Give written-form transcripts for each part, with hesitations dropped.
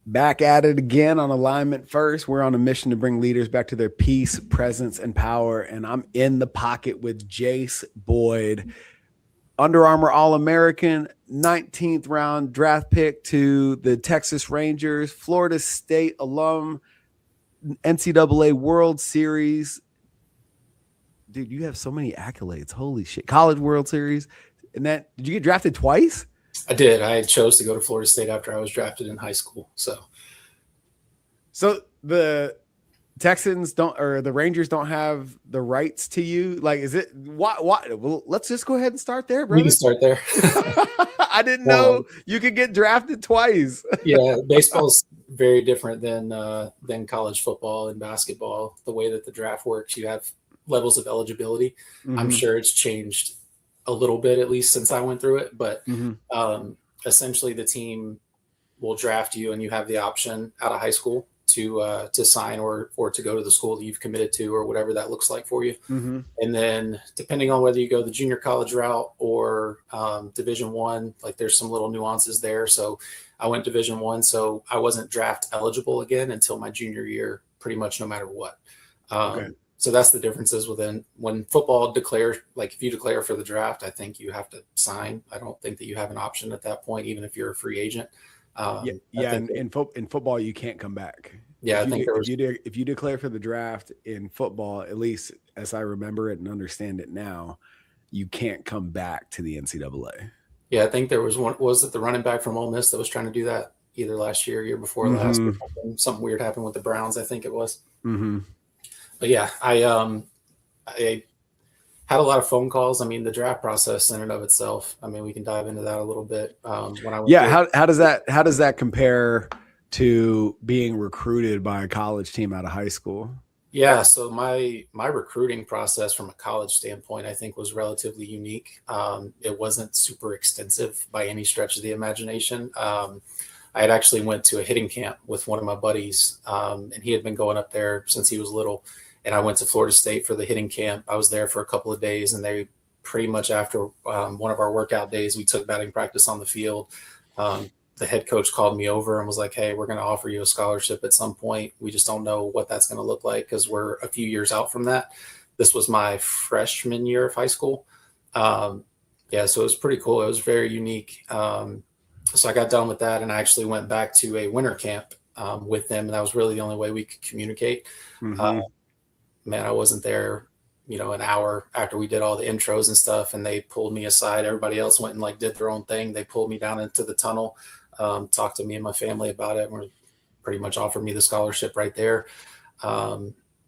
Back at it again on Alignment First. We're on a mission to bring leaders back to their peace, presence, and power. And I'm in the pocket with Jayce Boyd, Under Armour All-American, 19th round draft pick to the Texas Rangers, Florida State alum, NCAA World Series. Dude, you have so many accolades. Holy shit. College World Series. And that, did you get drafted twice? I did. I chose to go to Florida State after I was drafted in high school. So the Texans don't, or the Rangers don't have the rights to you. Like, is it why? Well, let's just go ahead and start there, brother. We can start there. I didn't know you could get drafted twice. Yeah, baseball is very different than college football and basketball. The way that the draft works, you have levels of eligibility. Mm-hmm. I'm sure it's changed a little bit, at least since I went through it. But essentially, the team will draft you, and you have the option out of high school to sign or to go to the school that you've committed to, or whatever that looks like for you. Mm-hmm. And then, depending on whether you go the junior college route or Division I, like there's some little nuances there. So I went Division I, so I wasn't draft eligible again until my junior year, pretty much no matter what. Okay. So that's the differences when football declares, like if you declare for the draft, I think you have to sign. I don't think that you have an option at that point, even if you're a free agent. In football, you can't come back. Yeah, if you declare for the draft in football, at least as I remember it and understand it now, you can't come back to the NCAA. Yeah, I think there was one. Was it the running back from Ole Miss that was trying to do that either last year, year before last? Something weird happened with the Browns, I think it was. Mm-hmm. But yeah, I had a lot of phone calls. I mean, the draft process in and of itself. I mean, we can dive into that a little bit. How does that compare to being recruited by a college team out of high school? Yeah, so my recruiting process from a college standpoint, I think, was relatively unique. It wasn't super extensive by any stretch of the imagination. I had actually went to a hitting camp with one of my buddies, and he had been going up there since he was little. And I went to Florida State for the hitting camp. I was there for a couple of days, and they pretty much after one of our workout days, we took batting practice on the field. The head coach called me over and was like, "Hey, we're going to offer you a scholarship at some point. We just don't know what that's going to look like because we're a few years out from that." This was my freshman year of high school. So it was pretty cool. It was very unique. So I got done with that, and I actually went back to a winter camp with them, and that was really the only way we could communicate. Mm-hmm. Man, I wasn't there, an hour after we did all the intros and stuff, and they pulled me aside. Everybody else went and did their own thing. They pulled me down into the tunnel, talked to me and my family about it, and pretty much offered me the scholarship right there.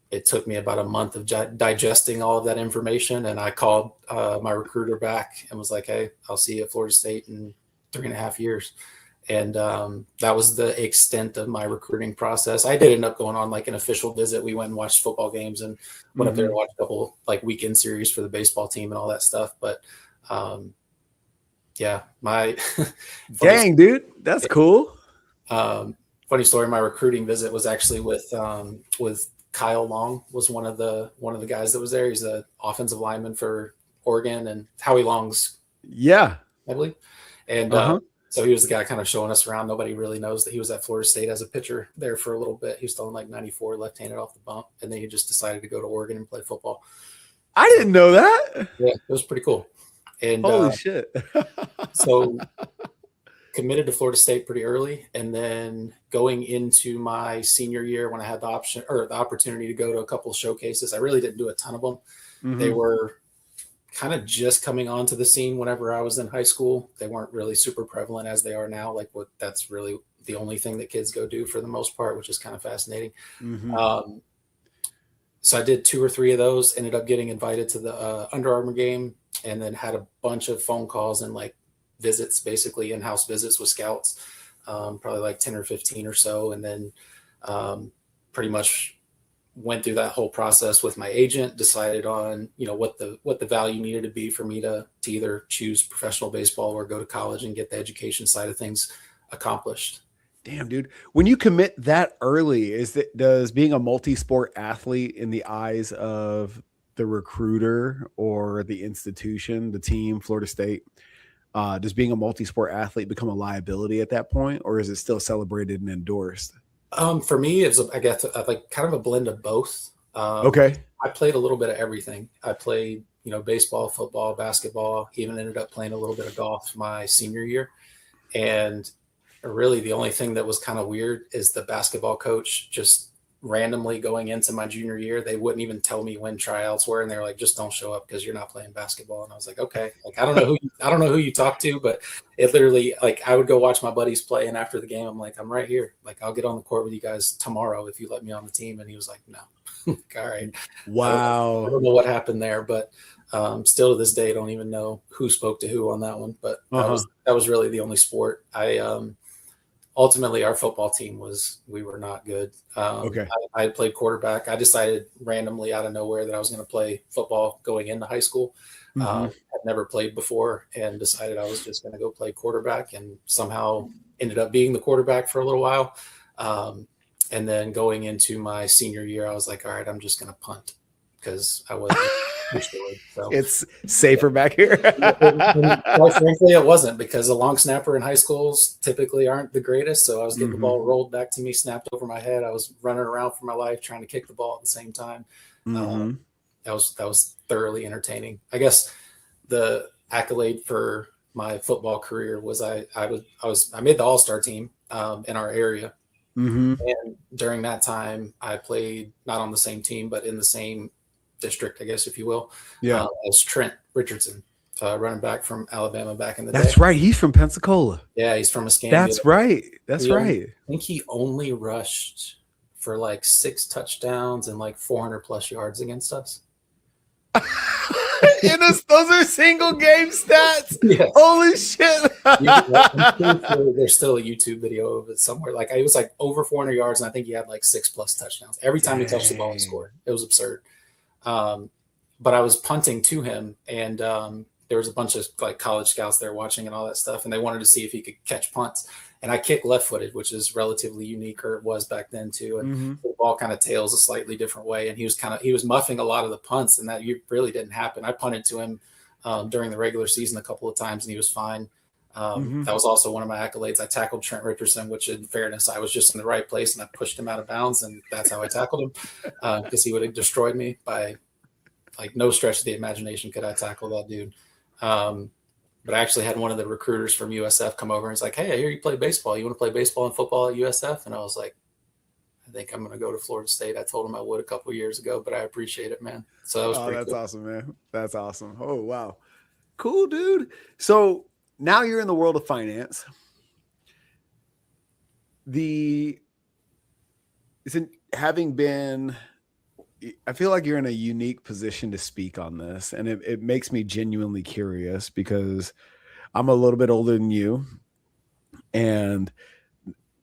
It took me about a month of digesting all of that information, and I called my recruiter back and was like, "Hey, I'll see you at Florida State in 3.5 years." And that was the extent of my recruiting process. I did end up going on an official visit. We went and watched football games and went up there and watched a couple weekend series for the baseball team and all that stuff. But my dang dude, that's cool. Funny story. My recruiting visit was actually with Kyle Long, was one of the guys that was there. He's the offensive lineman for Oregon, and Howie Long's, I believe. And so he was the guy kind of showing us around. Nobody really knows that he was at Florida State as a pitcher there for a little bit. He was throwing 94 left-handed off the bump, and then he just decided to go to Oregon and play football. I didn't know that. Yeah, it was pretty cool. And holy shit. So committed to Florida State pretty early, and then going into my senior year when I had the opportunity to go to a couple of showcases, I really didn't do a ton of them. Mm-hmm. They were kind of just coming onto the scene whenever I was in high school. They weren't really super prevalent as they are now. That's really the only thing that kids go do for the most part, which is kind of fascinating. Mm-hmm. So I did 2 or 3 of those, ended up getting invited to the Under Armour game, and then had a bunch of phone calls and visits, basically in-house visits with scouts, probably 10 or 15 or so. And then pretty much went through that whole process with my agent, decided on, what the value needed to be for me to either choose professional baseball or go to college and get the education side of things accomplished. Damn, dude. When you commit that early, does being a multi-sport athlete in the eyes of the recruiter or the institution, the team, Florida State, Does being a multi-sport athlete become a liability at that point, or is it still celebrated and endorsed? For me, it was, I guess, like kind of a blend of both. Okay. I played a little bit of everything. I played, baseball, football, basketball, even ended up playing a little bit of golf my senior year. And really the only thing that was kind of weird is the basketball coach just randomly going into my junior year, they wouldn't even tell me when tryouts were. And they were like, just don't show up because you're not playing basketball. And I was like, okay, like, I don't know who you talk to, but it literally, like, I would go watch my buddies play. And after the game, I'm like, I'm right here. Like, I'll get on the court with you guys tomorrow if you let me on the team. And he was like, no. All right. Wow. I don't know what happened there, but still to this day, I don't even know who spoke to who on that one. But that was really the only sport. Ultimately, our football team we were not good. Okay. I played quarterback. I decided randomly out of nowhere that I was going to play football going into high school. I'd never played before and decided I was just going to go play quarterback, and somehow ended up being the quarterback for a little while. And then going into my senior year, I was like, all right, I'm just going to punt because I wasn't destroyed. So it's safer back here. Quite frankly, it wasn't, because a long snapper in high schools typically aren't the greatest. So I was getting the ball rolled back to me, snapped over my head. I was running around for my life trying to kick the ball at the same time. That was thoroughly entertaining. I guess the accolade for my football career was I made the all-star team in our area. And during that time, I played not on the same team, but in the same district, I guess, if you will. Yeah. As Trent Richardson, running back from Alabama back in the day. That's right. He's from Pensacola. Yeah, he's from Escambia. That's right. That's right. I think he only rushed for like 6 touchdowns and like 400 plus yards against us. Those are single game stats. Yes. Holy shit. There's still a YouTube video of it somewhere. Like, it was like over 400 yards, and I think he had like 6+ touchdowns. Every time he touched the ball, he scored. It was absurd. But I was punting to him, and there was a bunch of like college scouts there watching and all that stuff, and they wanted to see if he could catch punts. And I kick left-footed, which is relatively unique, or it was back then too. And the ball kind of tails a slightly different way. And he was muffing a lot of the punts, and that really didn't happen. I punted to him during the regular season a couple of times, and he was fine. That was also one of my accolades. I tackled Trent Richardson, which, in fairness, I was just in the right place, and I pushed him out of bounds, and that's how I tackled him, because he would have destroyed me by, like, no stretch of the imagination could I tackle that dude. But I actually had one of the recruiters from USF come over and he's like, hey, I hear you play baseball. You want to play baseball and football at USF? And I was like, I think I'm going to go to Florida State. I told him I would a couple of years ago, but I appreciate it, man. So that was pretty that's cool. Awesome, man. That's awesome. Oh, wow. Cool, dude. So now you're in the world of finance. I feel like you're in a unique position to speak on this, and it makes me genuinely curious because I'm a little bit older than you, and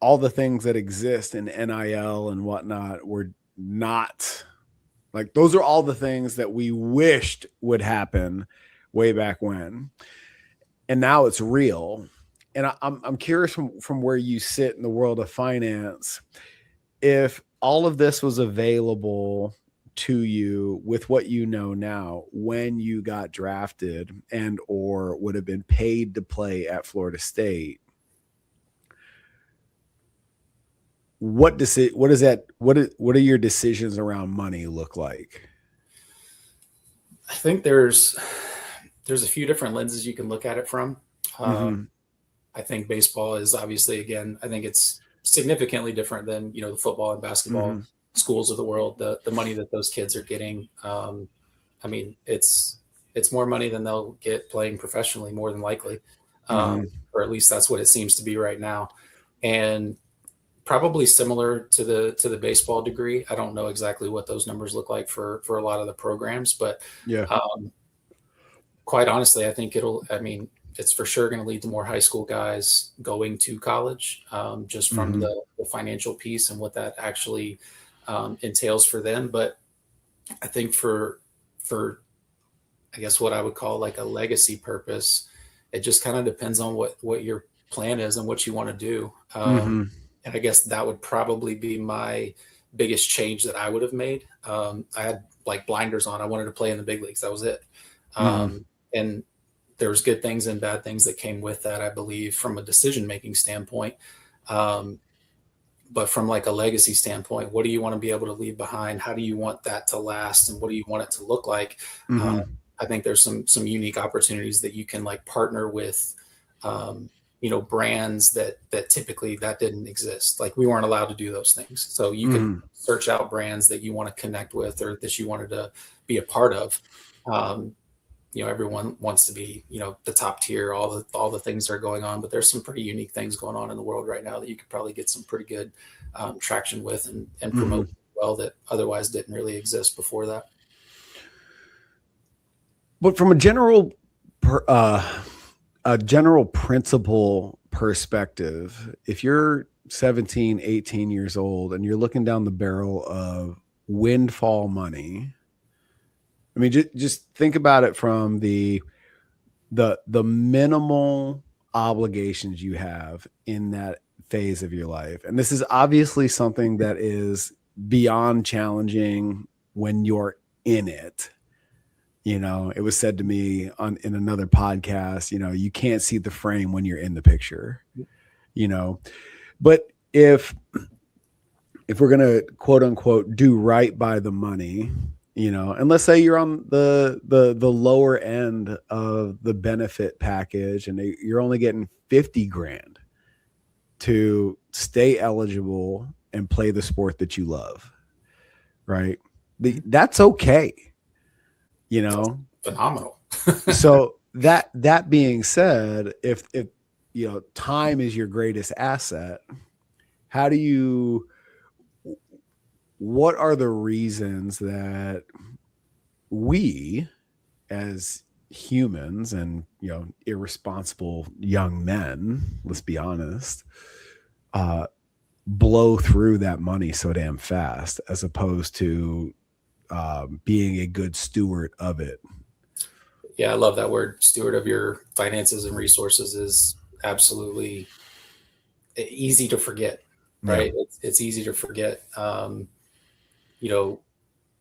all the things that exist in NIL and whatnot were not like, those are all the things that we wished would happen way back when, and now it's real. And I'm curious from where you sit in the world of finance, if all of this was available to you with what you know now when you got drafted and or would have been paid to play at Florida State, what are your decisions around money look like? I think there's a few different lenses you can look at it from. I think baseball is obviously, again, I think it's significantly different than, the football and basketball schools of the world. The money that those kids are getting, I mean, it's more money than they'll get playing professionally, more than likely, or at least that's what it seems to be right now. And probably similar to the baseball degree. I don't know exactly what those numbers look like for a lot of the programs, but quite honestly, I think it's for sure going to lead to more high school guys going to college, just from the financial piece and what that actually entails for them. But I think for I guess what I would call like a legacy purpose, it just kind of depends on what your plan is and what you want to do. And I guess that would probably be my biggest change that I would have made. I had like blinders on. I wanted to play in the big leagues. That was it. And there was good things and bad things that came with that, I believe, from a decision-making standpoint. But from like a legacy standpoint, what do you want to be able to leave behind? How do you want that to last? And what do you want it to look like? I think there's some unique opportunities that you can like partner with, brands that typically that didn't exist. Like we weren't allowed to do those things. So you can search out brands that you want to connect with or that you wanted to be a part of. Everyone wants to be, the top tier, all the things that are going on, but there's some pretty unique things going on in the world right now that you could probably get some pretty good traction with and promote well that otherwise didn't really exist before that. But from a general principle perspective, if you're 17, 18 years old and you're looking down the barrel of windfall money, I mean, just think about it from the minimal obligations you have in that phase of your life. And this is obviously something that is beyond challenging when you're in it. It was said to me in another podcast, you can't see the frame when you're in the picture, but if we're going to quote unquote, do right by the money, and let's say you're on the lower end of the benefit package and you're only getting 50 grand to stay eligible and play the sport that you love. Right. That's okay. Phenomenal. So that being said, if time is your greatest asset, what are the reasons that we as humans and, irresponsible young men, let's be honest, blow through that money so damn fast as opposed to being a good steward of it? Yeah, I love that word. Steward of your finances and resources is absolutely easy to forget, right? Yeah. It's easy to forget.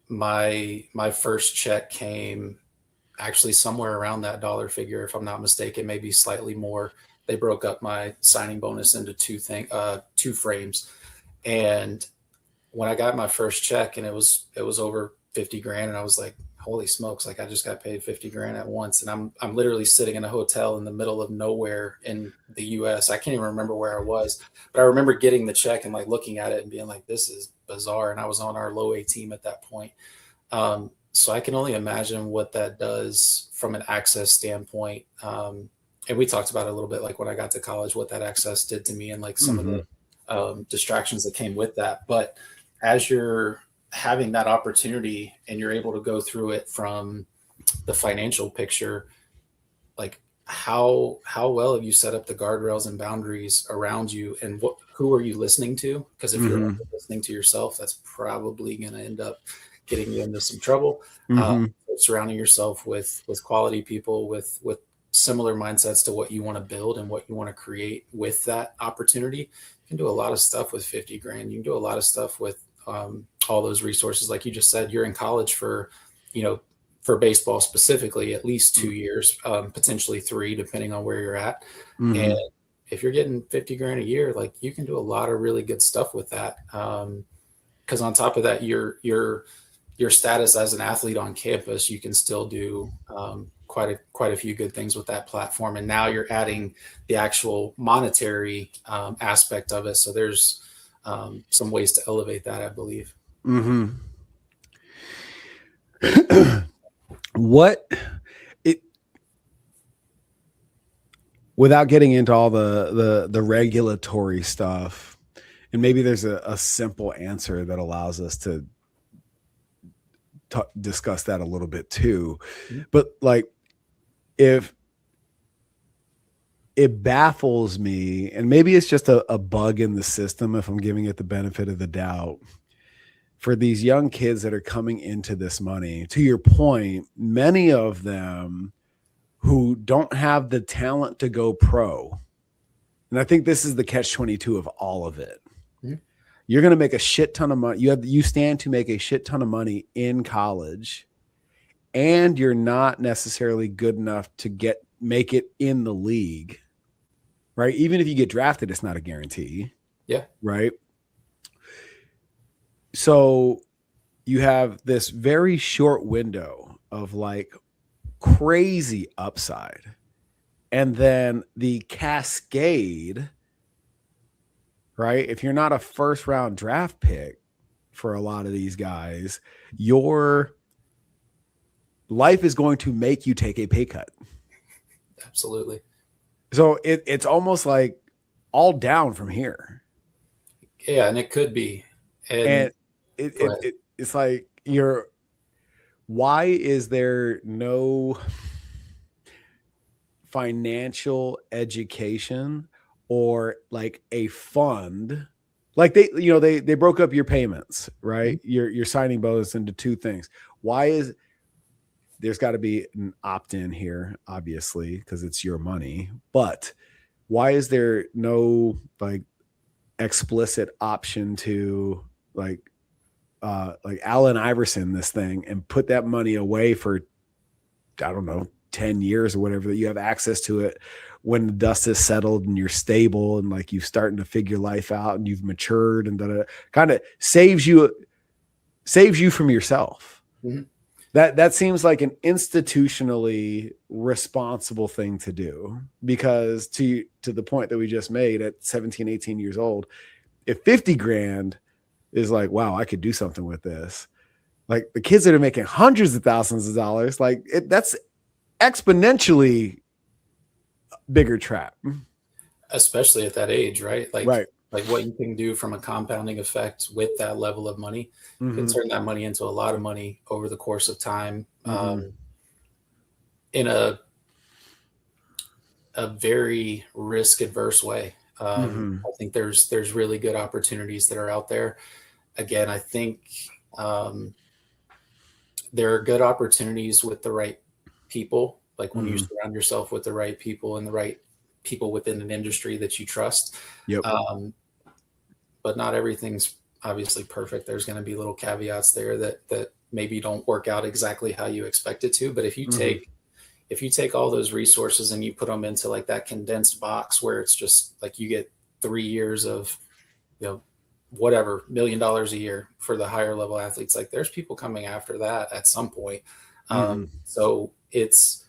My first check came actually somewhere around that dollar figure, if I'm not mistaken, maybe slightly more. They broke up my signing bonus into two frames. And when I got my first check and it was over 50 grand, and I was like, holy smokes, like I just got paid 50 grand at once. And I'm literally sitting in a hotel in the middle of nowhere in the US. I can't even remember where I was, but I remember getting the check and like looking at it and being like, this is bizarre. And I was on our low A team at that point. So I can only imagine what that does from an access standpoint. And we talked about it a little bit, like when I got to college, what that access did to me and like some of the distractions that came with that. But as you're having that opportunity and you're able to go through it from the financial picture, like how well have you set up the guardrails and boundaries around you, and who are you listening to? Because if you're listening to yourself, that's probably going to end up getting you into some trouble. Surrounding yourself with quality people with similar mindsets to what you want to build and what you want to create with that opportunity. You can do a lot of stuff with 50 grand. You can do a lot of stuff with all those resources. Like you just said, you're in college for baseball specifically, at least 2 years, potentially 3, depending on where you're at. And if you're getting 50 grand a year, like you can do a lot of really good stuff with that. Because on top of that, your status as an athlete on campus, you can still do quite a few good things with that platform. And now you're adding the actual monetary aspect of it. So there's some ways to elevate that, I believe. Without getting into all the regulatory stuff, and maybe there's a simple answer that allows us to discuss that a little bit too. But like, if it baffles me, and maybe it's just a bug in the system, if I'm giving it the benefit of the doubt, for these young kids that are coming into this money, to your point, many of them who don't have the talent to go pro. And I think this is the catch-22 of all of it. You're going to make a shit ton of money. You stand to make a shit ton of money in college, and you're not necessarily good enough to get make it in the league, right? Even if you get drafted, it's not a guarantee. Yeah. Right. So you have this very short window of like crazy upside. And then the cascade, right? If you're not a first round draft pick for a lot of these guys, your life is going to make you take a pay cut. Absolutely. So it's almost like all down from here. Yeah, and it could be. And it's like why is there no financial education or like a fund? Like they broke up your payments, right? You're signing bonus into two things. Why is there's got to be an opt-in here, obviously, because it's your money, but why is there no like explicit option to like Allen Iverson this thing and put that money away for, I don't know, 10 years or whatever, that you have access to it when the dust is settled and you're stable and like you're starting to figure life out and you've matured and kind of saves you from yourself. Mm-hmm. That seems like an institutionally responsible thing to do, because to the point that we just made, at 17, 18 years old, if 50 grand is like, wow, I could do something with this. Like the kids that are making hundreds of thousands of dollars, like that's exponentially bigger trap. Especially at that age, right? Like, right. Like what you can do from a compounding effect with that level of money, can turn that money into a lot of money over the course of time, in a very risk adverse way. I think there's really good opportunities that are out there. Again, I think there are good opportunities with the right people. Like when you surround yourself with the right people and the right people within an industry that you trust. Yep. But not everything's obviously perfect. There's going to be little caveats there that maybe don't work out exactly how you expect it to. But if you take all those resources and you put them into like that condensed box where it's just like you get 3 years of, whatever, $1 million a year for the higher level athletes, like there's people coming after that at some point. So it's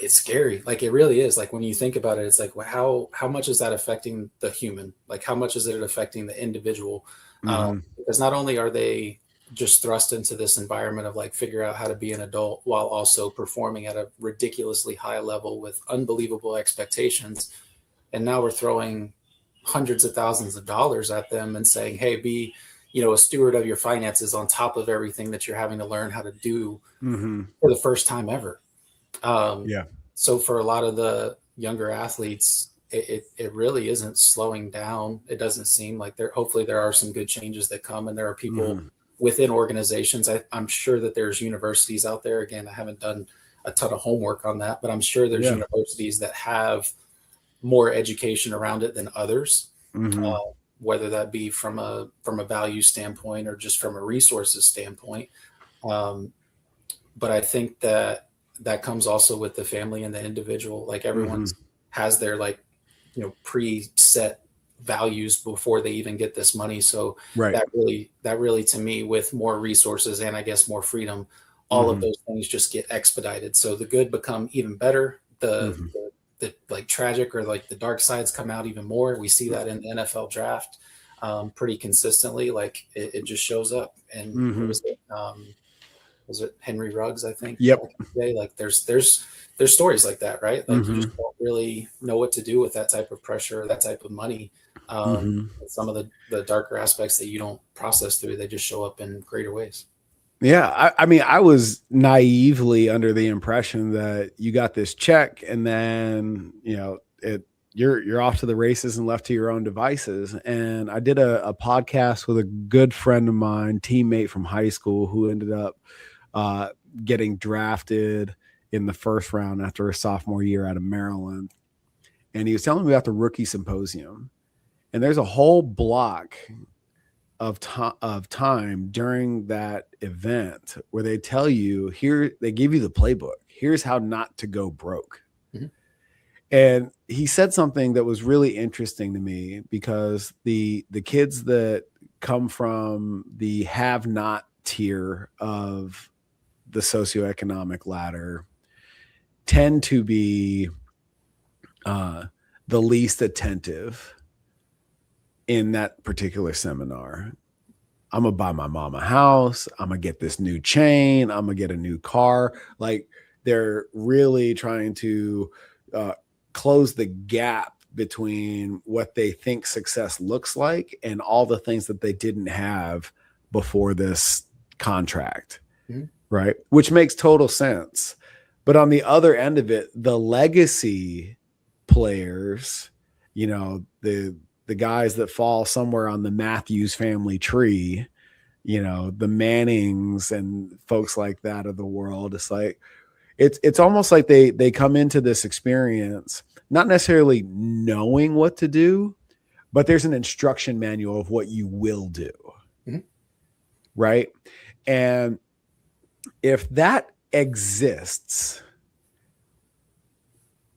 scary. Like it really is. Like when you think about it, it's like, well, how much is that affecting the human? Like how much is it affecting the individual? Because not only are they just thrust into this environment of like figure out how to be an adult while also performing at a ridiculously high level with unbelievable expectations. And now we're throwing hundreds of thousands of dollars at them and saying, hey, be, a steward of your finances on top of everything that you're having to learn how to do for the first time ever. So for a lot of the younger athletes, it really isn't slowing down. It doesn't seem like hopefully there are some good changes that come, and there are people within organizations. I'm sure that there's universities out there. Again, I haven't done a ton of homework on that, but I'm sure there's universities that have more education around it than others, whether that be from a value standpoint or just from a resources standpoint. But I think that comes also with the family and the individual. Like everyone has their preset values before they even get this money. So that really to me, with more resources and I guess more freedom, all of those things just get expedited. So the good become even better. The like tragic or like the dark sides come out even more. We see that in the NFL draft pretty consistently. Like it just shows up. And was it Henry Ruggs, I think? Yep. Like there's stories like that, right? Like you just don't really know what to do with that type of pressure, that type of money. Some of the darker aspects that you don't process through, they just show up in greater ways. Yeah. I mean, I was naively under the impression that you got this check and then, you're off to the races and left to your own devices. And I did a podcast with a good friend of mine, teammate from high school, who ended up getting drafted in the first round after a sophomore year out of Maryland. And he was telling me about the rookie symposium. And there's a whole block of time during that event where they tell you, they give you the playbook. Here's how not to go broke. And he said something that was really interesting to me, because the kids that come from the have not tier of the socioeconomic ladder tend to be the least attentive in that particular seminar. I'm gonna buy my mom a house. I'm gonna get this new chain. I'm gonna get a new car. Like, they're really trying to close the gap between what they think success looks like and all the things that they didn't have before this contract. Mm-hmm. Right? Which makes total sense. But on the other end of it, the legacy players, the guys that fall somewhere on the Matthews family tree, the Mannings and folks like that of the world. It's like, it's almost like they come into this experience not necessarily knowing what to do, but there's an instruction manual of what you will do. Mm-hmm. Right? And if that exists,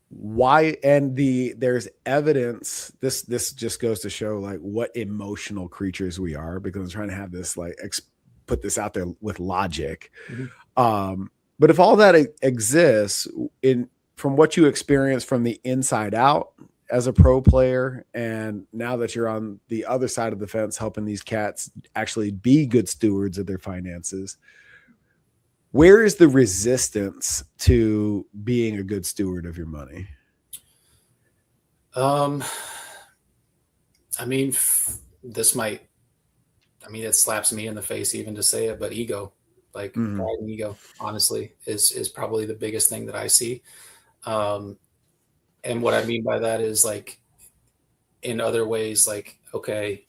why? And there's evidence. This just goes to show like what emotional creatures we are, because I'm trying to have this like put this out there with logic. Mm-hmm. But if all that exists from what you experience from the inside out as a pro player, and now that you're on the other side of the fence helping these cats actually be good stewards of their finances, where is the resistance to being a good steward of your money? It slaps me in the face even to say it, but ego, like pride and ego, honestly, is probably the biggest thing that I see. And what I mean by that is, like, in other ways, like, okay,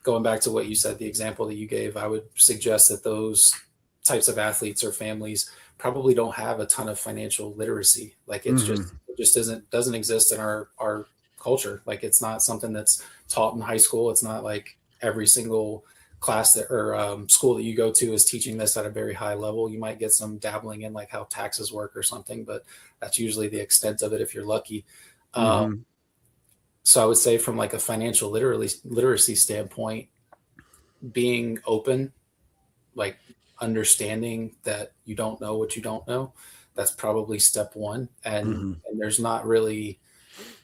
going back to what you said, the example that you gave, I would suggest that those types of athletes or families probably don't have a ton of financial literacy. Like, it just doesn't exist in our culture. Like, it's not something that's taught in high school. It's not like every single class or school that you go to is teaching this at a very high level. You might get some dabbling in like how taxes work or something, but that's usually the extent of it if you're lucky. So I would say, from like a financial literacy standpoint, being open, like understanding that you don't know what you don't know, that's probably step one. And there's not really,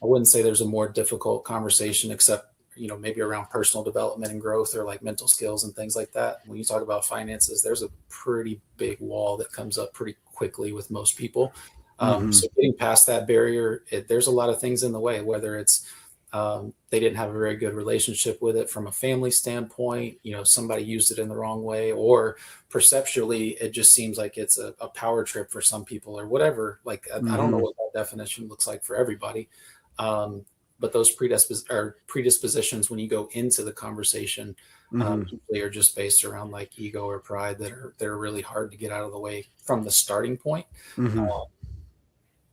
I wouldn't say there's a more difficult conversation, except, maybe around personal development and growth, or like mental skills and things like that. When you talk about finances, there's a pretty big wall that comes up pretty quickly with most people. So getting past that barrier, there's a lot of things in the way, whether it's they didn't have a very good relationship with it from a family standpoint, somebody used it in the wrong way, or perceptually, it just seems like it's a power trip for some people or whatever. Like, I don't know what that definition looks like for everybody. But those predispositions, when you go into the conversation, usually are just based around like ego or pride that are really hard to get out of the way from the starting point.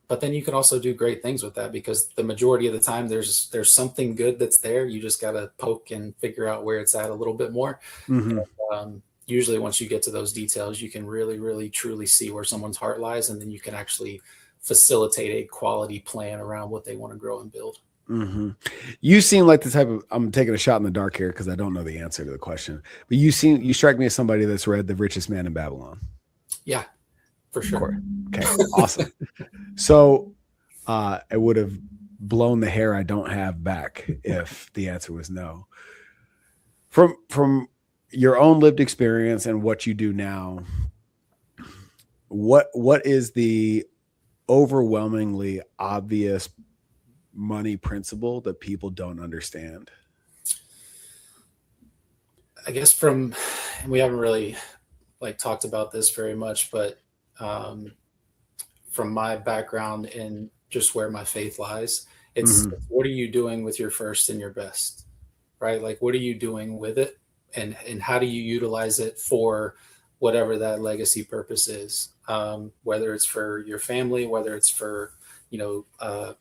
But then you can also do great things with that, because the majority of the time there's something good that's there. You just got to poke and figure out where it's at a little bit more. And, usually once you get to those details, you can really, really, truly see where someone's heart lies. And then you can actually facilitate a quality plan around what they want to grow and build. You seem like the type of, I'm taking a shot in the dark here because I don't know the answer to the question, but you strike me as somebody that's read The Richest Man in Babylon. Yeah, for sure. Okay. Awesome. So I would have blown the hair I don't have back if the answer was no. From your own lived experience and what you do now, what is the overwhelmingly obvious money principle that people don't understand? I guess we haven't really like talked about this very much, but from my background and just where my faith lies, it's what are you doing with your first and your best, right? Like, what are you doing with it, and how do you utilize it for whatever that legacy purpose is, whether it's for your family, whether it's for an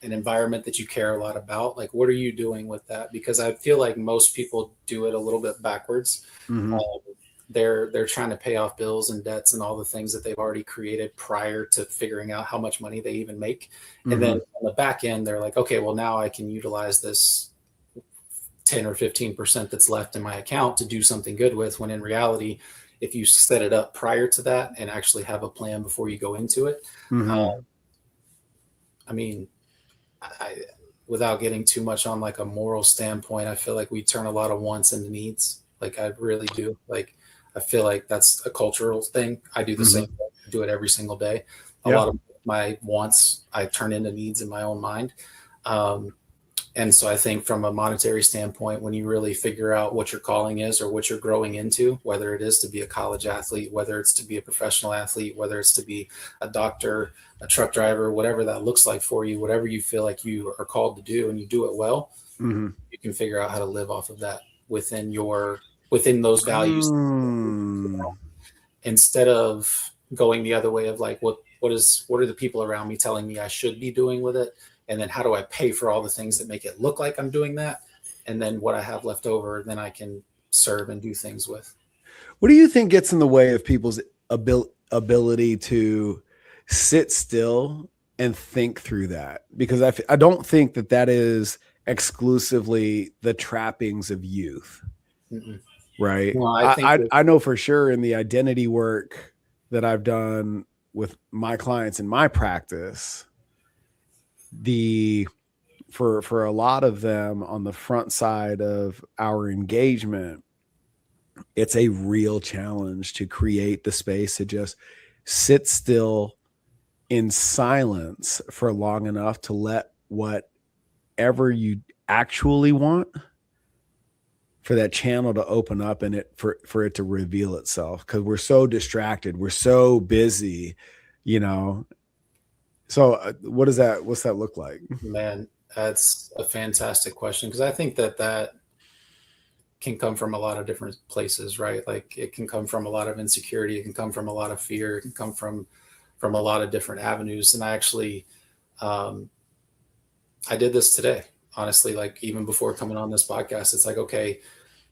environment that you care a lot about. Like, what are you doing with that? Because I feel like most people do it a little bit backwards. they're trying to pay off bills and debts and all the things that they've already created prior to figuring out how much money they even make. And then on the back end, they're like, okay, well, now I can utilize this 10 or 15% that's left in my account to do something good with, when in reality, if you set it up prior to that and actually have a plan before you go into it, I mean, without getting too much on like a moral standpoint, I feel like we turn a lot of wants into needs. Like I really do. Like I feel like that's a cultural thing. I do the same thing. I do it every single day. A lot of my wants I turn into needs in my own mind. And so I think from a monetary standpoint, when you really figure out what your calling is or what you're growing into, whether it is to be a college athlete, whether it's to be a professional athlete, whether it's to be a doctor, a truck driver, whatever that looks like for you, whatever you feel like you are called to do and you do it well, you can figure out how to live off of that within those values. Instead of going the other way of like, what are the people around me telling me I should be doing with it? And then how do I pay for all the things that make it look like I'm doing that? And then what I have left over, then I can serve and do things with. What do you think gets in the way of people's ability to sit still and think through that? Because I don't think that is exclusively the trappings of youth. Right. Well, I know for sure in the identity work that I've done with my clients in my practice, for a lot of them on the front side of our engagement, it's a real challenge to create the space to just sit still in silence for long enough to let whatever you actually want for that channel to open up and for it to reveal itself. Cause we're so distracted. We're so busy, So what's that look like? Man, that's a fantastic question. Cause I think that can come from a lot of different places, right? Like it can come from a lot of insecurity. It can come from a lot of fear. It can come from a lot of different avenues. And I actually, I did this today, honestly, like even before coming on this podcast, it's like, okay,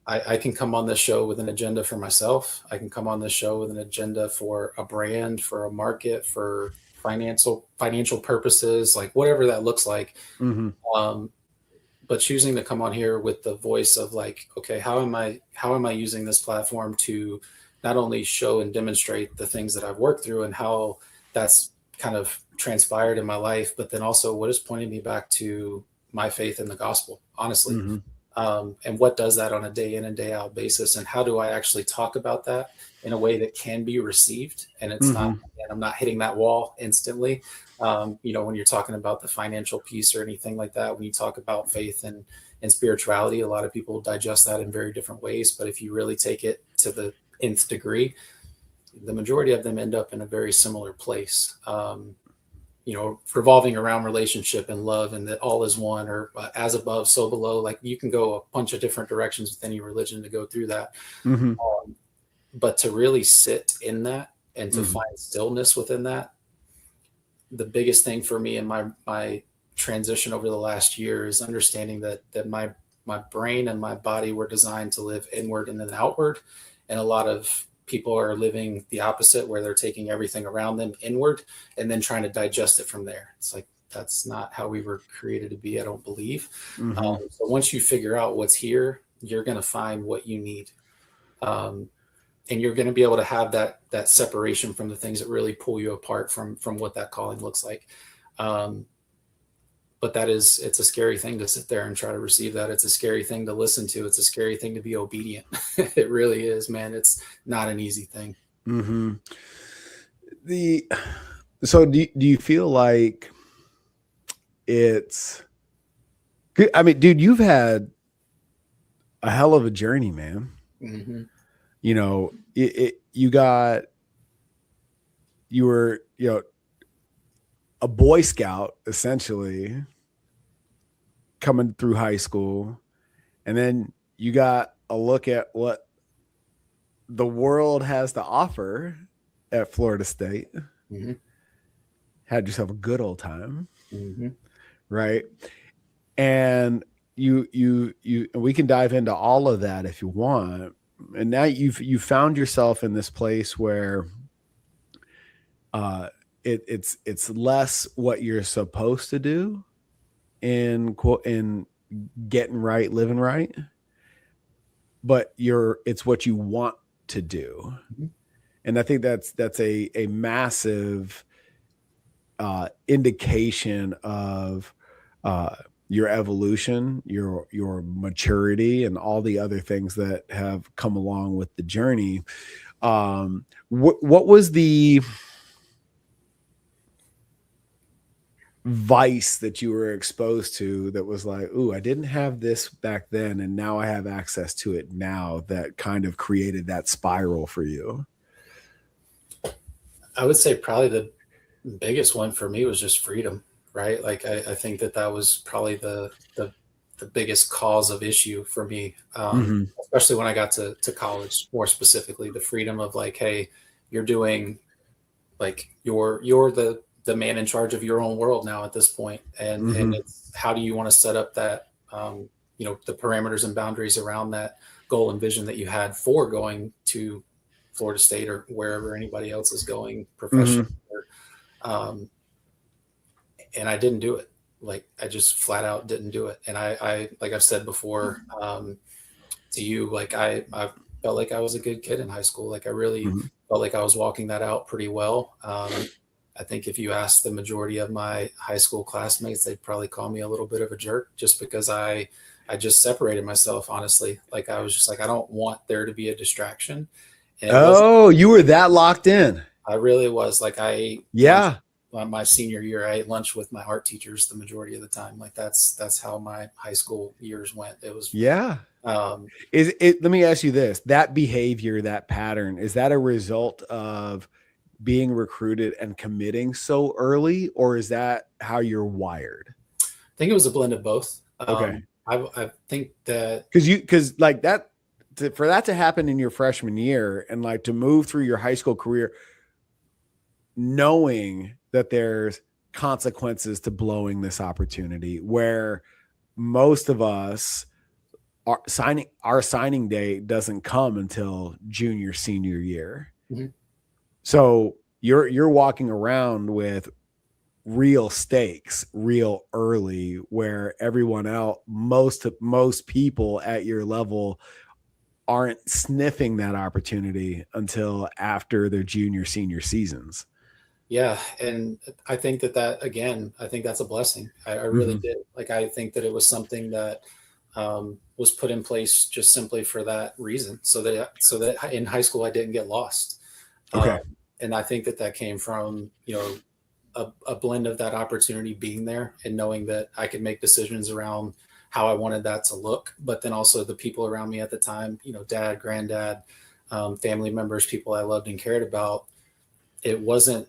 I can come on this show with an agenda for myself. I can come on this show with an agenda for a brand, for a market, for financial purposes, like whatever that looks like. But choosing to come on here with the voice of like, okay, how am I using this platform to not only show and demonstrate the things that I've worked through and how that's kind of transpired in my life, but then also what is pointing me back to my faith in the gospel, honestly. And what does that on a day in and day out basis? And how do I actually talk about that in a way that can be received? And it's not, and I'm not hitting that wall instantly. When you're talking about the financial piece or anything like that, when you talk about faith and spirituality, a lot of people digest that in very different ways. But if you really take it to the nth degree, the majority of them end up in a very similar place. Revolving around relationship and love and that all is one, or as above, so below. Like you can go a bunch of different directions with any religion to go through that. But to really sit in that and to find stillness within that, the biggest thing for me in my transition over the last year is understanding that my brain and my body were designed to live inward and then outward. And a lot of people are living the opposite, where they're taking everything around them inward and then trying to digest it from there. It's like, that's not how we were created to be, I don't believe. So once you figure out what's here, you're going to find what you need. And you're going to be able to have that separation from the things that really pull you apart from what that calling looks like. But it's a scary thing to sit there and try to receive that. It's a scary thing to listen to. It's a scary thing to be obedient. It really is, man. It's not an easy thing. So do you feel like it's good? I mean, dude, you've had a hell of a journey, man. You were a Boy Scout, essentially, coming through high school. And then you got a look at what the world has to offer at Florida State. Had yourself a good old time. Right. And we can dive into all of that if you want. And now you've found yourself in this place where it's less what you're supposed to do in getting right, living right, but it's what you want to do. Mm-hmm. And I think that's a massive indication of your evolution, your maturity, and all the other things that have come along with the journey. What was the vice that you were exposed to that was like, ooh, I didn't have this back then, and now I have access to it now, that kind of created that spiral for you? I would say probably the biggest one for me was just freedom, right? Like I think that was probably the biggest cause of issue for me, especially when I got to college. More specifically, the freedom of like, hey, you're doing, like, you're the man in charge of your own world now at this point, and it's, how do you want to set up that, the parameters and boundaries around that goal and vision that you had for going to Florida State or wherever anybody else is going professionally. And I didn't do it. Like, I just flat out didn't do it. And I like I've said before, to you, like I felt like I was a good kid in high school. Like I really felt like I was walking that out pretty well. I think if you ask the majority of my high school classmates, they'd probably call me a little bit of a jerk, just because I just separated myself, honestly. Like I was just like, I don't want there to be a distraction. And you were that locked in. I really was. Like my senior year, I ate lunch with my art teachers the majority of the time. Like that's how my high school years went. It was let me ask you this: that behavior, that pattern, is that a result of being recruited and committing so early, or is that how you're wired? I think it was a blend of both. Okay. I think that because like that, for that to happen in your freshman year, and like to move through your high school career knowing that there's consequences to blowing this opportunity, where most of us our signing day doesn't come until junior, senior year. So you're walking around with real stakes real early, where everyone else, most people at your level aren't sniffing that opportunity until after their junior, senior seasons. Yeah. And I think that again, I think that's a blessing. I really did. Like, I think that it was something that was put in place just simply for that reason. So that in high school, I didn't get lost. And I think that came from, a blend of that opportunity being there and knowing that I could make decisions around how I wanted that to look, but then also the people around me at the time, dad, granddad, family members, people I loved and cared about. It wasn't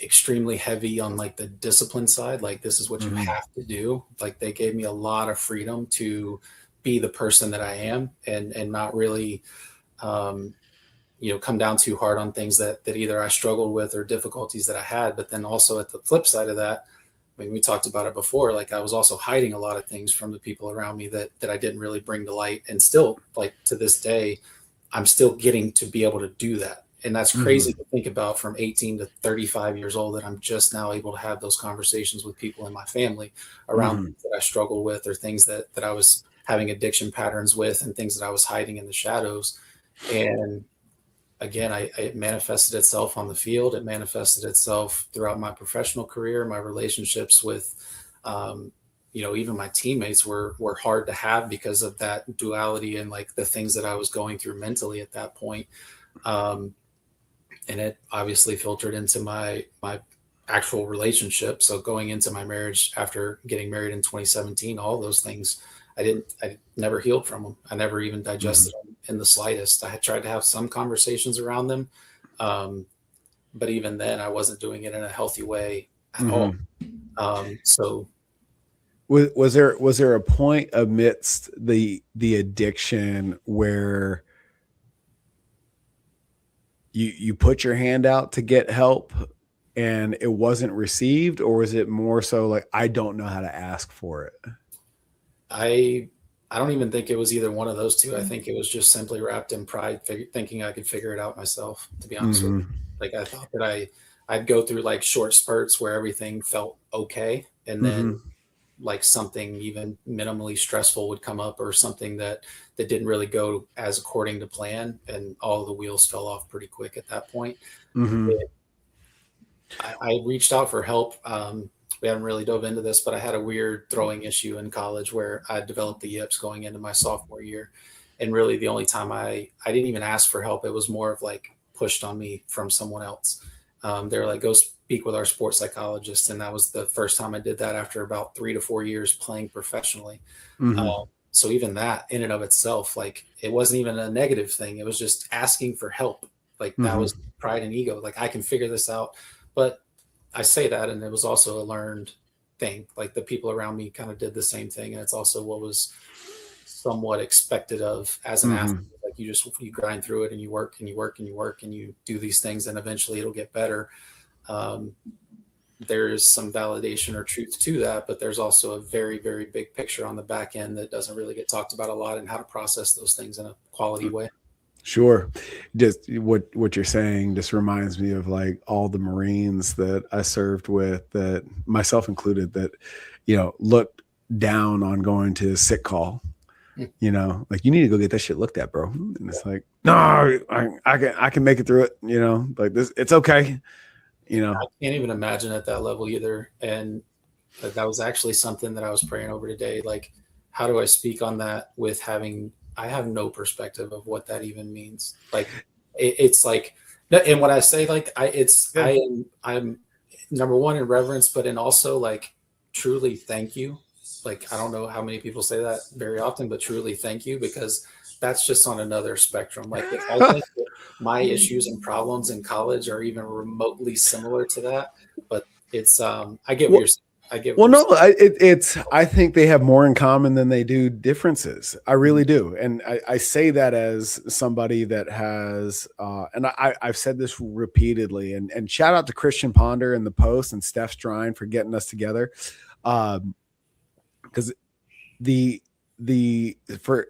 extremely heavy on like the discipline side. Like, this is what you have to do. Like, they gave me a lot of freedom to be the person that I am, and not really, come down too hard on things that either I struggled with or difficulties that I had. But then also at the flip side of that, I mean, we talked about it before, like I was also hiding a lot of things from the people around me that I didn't really bring to light. And still, like, to this day, I'm still getting to be able to do that. And that's crazy to think about, from 18 to 35 years old, that I'm just now able to have those conversations with people in my family around things that I struggle with, or things that I was having addiction patterns with, and things that I was hiding in the shadows. And again, it manifested itself on the field. It manifested itself throughout my professional career. My relationships with, even my teammates were hard to have because of that duality and like the things that I was going through mentally at that point. And it obviously filtered into my actual relationship. So going into my marriage, after getting married in 2017, all those things, I never healed from them. I never even digested them in the slightest. I had tried to have some conversations around them. But even then, I wasn't doing it in a healthy way at all. So was there a point amidst the addiction where you put your hand out to get help and it wasn't received, or was it more so like, I don't know how to ask for it? I I don't even think it was either one of those two. I think it was just simply wrapped in pride, thinking I could figure it out myself, to be honest with you. Like I thought that I'd go through like short spurts where everything felt okay. And then like something even minimally stressful would come up, or something that didn't really go as according to plan. And all the wheels fell off pretty quick at that point. I reached out for help. We haven't really dove into this, but I had a weird throwing issue in college where I developed the yips going into my sophomore year. And really the only time I didn't even ask for help, it was more of like pushed on me from someone else. They were like, go speak with our sports psychologist. And that was the first time I did that after about 3 to 4 years playing professionally. So even that in and of itself, like it wasn't even a negative thing. It was just asking for help. Like that was pride and ego. Like I can figure this out. But I say that, and it was also a learned thing. Like the people around me kind of did the same thing. And it's also what was somewhat expected of as an athlete. Like you grind through it, and you work and you work and you work and you do these things, and eventually it'll get better. There's some validation or truth to that, but there's also a very, very big picture on the back end that doesn't really get talked about a lot, and how to process those things in a quality way. Sure. Just what you're saying just reminds me of like all the Marines that I served with, that myself included, that, looked down on going to sick call, like you need to go get that shit looked at, bro. And it's like, no, I can make it through it. Like this, it's okay. I can't even imagine at that level either. And that was actually something that I was praying over today. Like, how do I speak on that with I have no perspective of what that even means. Like it's like, and when I say like, I'm number one in reverence, but in also like truly thank you. Like, I don't know how many people say that very often, but truly thank you, because that's just on another spectrum. Like if I think that my issues and problems in college are even remotely similar to that, but it's, I get what you're saying. I think they have more in common than they do differences. I really do. And I say that as somebody that has, and I've said this repeatedly, and shout out to Christian Ponder in the post and Steph Strine for getting us together. Because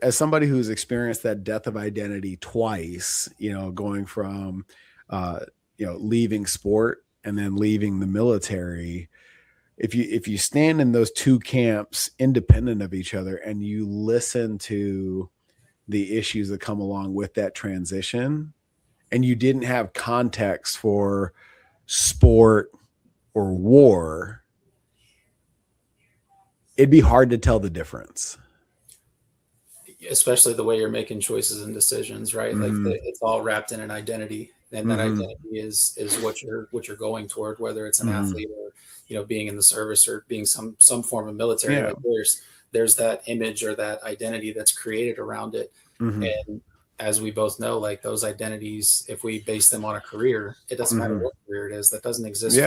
as somebody who's experienced that death of identity twice, going from, leaving sport and then leaving the military, if you stand in those two camps independent of each other, and you listen to the issues that come along with that transition, and you didn't have context for sport or war, it'd be hard to tell the difference. Especially the way you're making choices and decisions, right? Like it's all wrapped in an identity, and that identity is what you're going toward, whether it's an athlete or, being in the service or being some form of military. Like there's that image or that identity that's created around it. And as we both know, like those identities, if we base them on a career, it doesn't matter what career it is, that doesn't exist.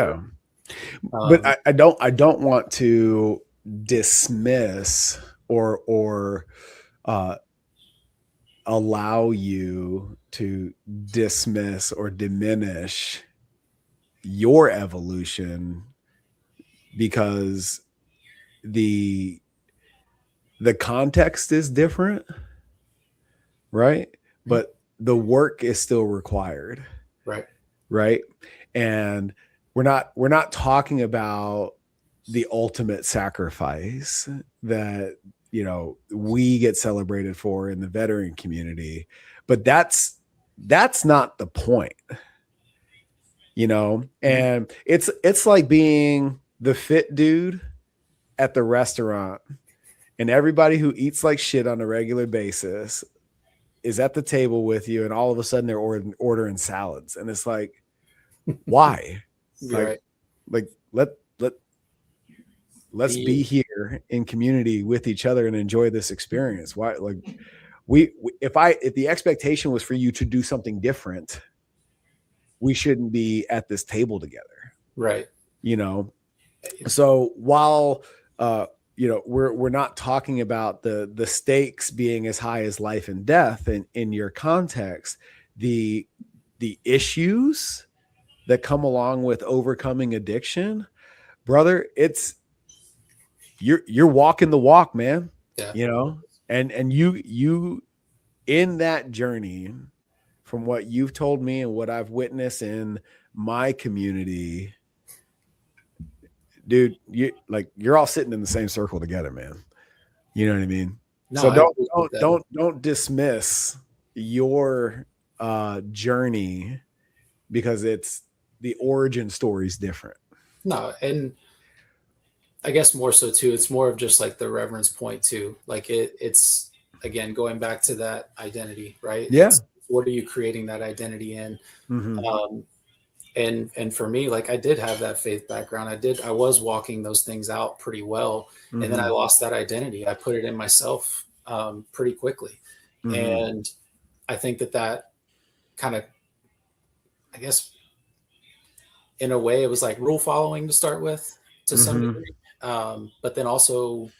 But I don't want to dismiss or allow you to dismiss or diminish your evolution, because the context is different, right? But the work is still required, right? And we're not talking about the ultimate sacrifice that we get celebrated for in the veteran community, but that's not the point, and it's like being the fit dude at the restaurant, and everybody who eats like shit on a regular basis is at the table with you, and all of a sudden they're ordering salads, and it's like, why? Let's be here in community with each other and enjoy this experience. Why? Like if the expectation was for you to do something different, we shouldn't be at this table together. Right. So while, we're not talking about the stakes being as high as life and death in your context, the issues that come along with overcoming addiction, brother, you're walking the walk, man. And you in that journey, from what you've told me and what I've witnessed in my community, dude, you're all sitting in the same circle together, man. You know what I mean? No, So I appreciate that. don't dismiss your journey, because it's the origin story is different. No, and I guess more so too, it's more of just like the reverence point too. Like it's again going back to that identity, right? Yeah. It's what are you creating that identity in? Mm-hmm. Um, and for me, like I did have that faith background. I was walking those things out pretty well, and then I Mm-hmm. lost that identity. I put it in myself pretty quickly, Mm-hmm. and I think that kind of, I guess, in a way, it was like rule following to start with, to some Mm-hmm. degree, but then also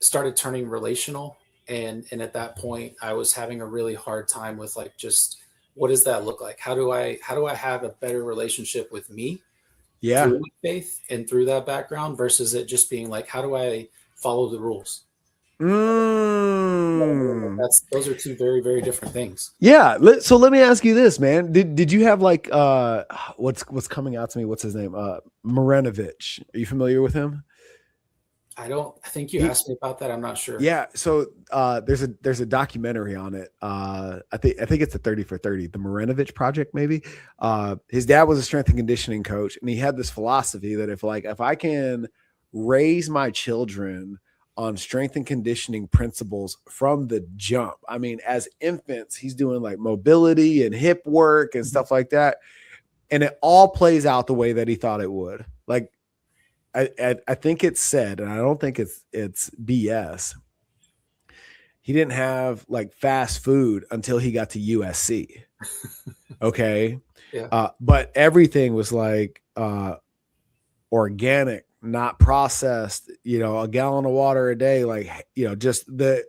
started turning relational, and at that point, I was having a really hard time with like just what does that look like? How do I have a better relationship with me Yeah. through my faith and through that background versus it just being like, how do I follow the rules? Mm. Those are two very, very different things. Yeah. So let me ask you this, man. Did you have like what's coming out to me? What's his name? Marinovich. Are you familiar with him? I think you He, asked me about that. I'm not sure. yeah. So there's a documentary on it. I think it's a 30 for 30, the Marinovich project, maybe. His dad was a strength and conditioning coach, and he had this philosophy that if I can raise my children on strength and conditioning principles from the jump. I mean, as infants, he's doing like mobility and hip work and stuff like that. And it all plays out the way that he thought it would. Like, I think it's said, and I don't think it's BS. He didn't have like fast food until he got to USC. Okay. Yeah. But everything was like organic, not processed, a gallon of water a day, like, just the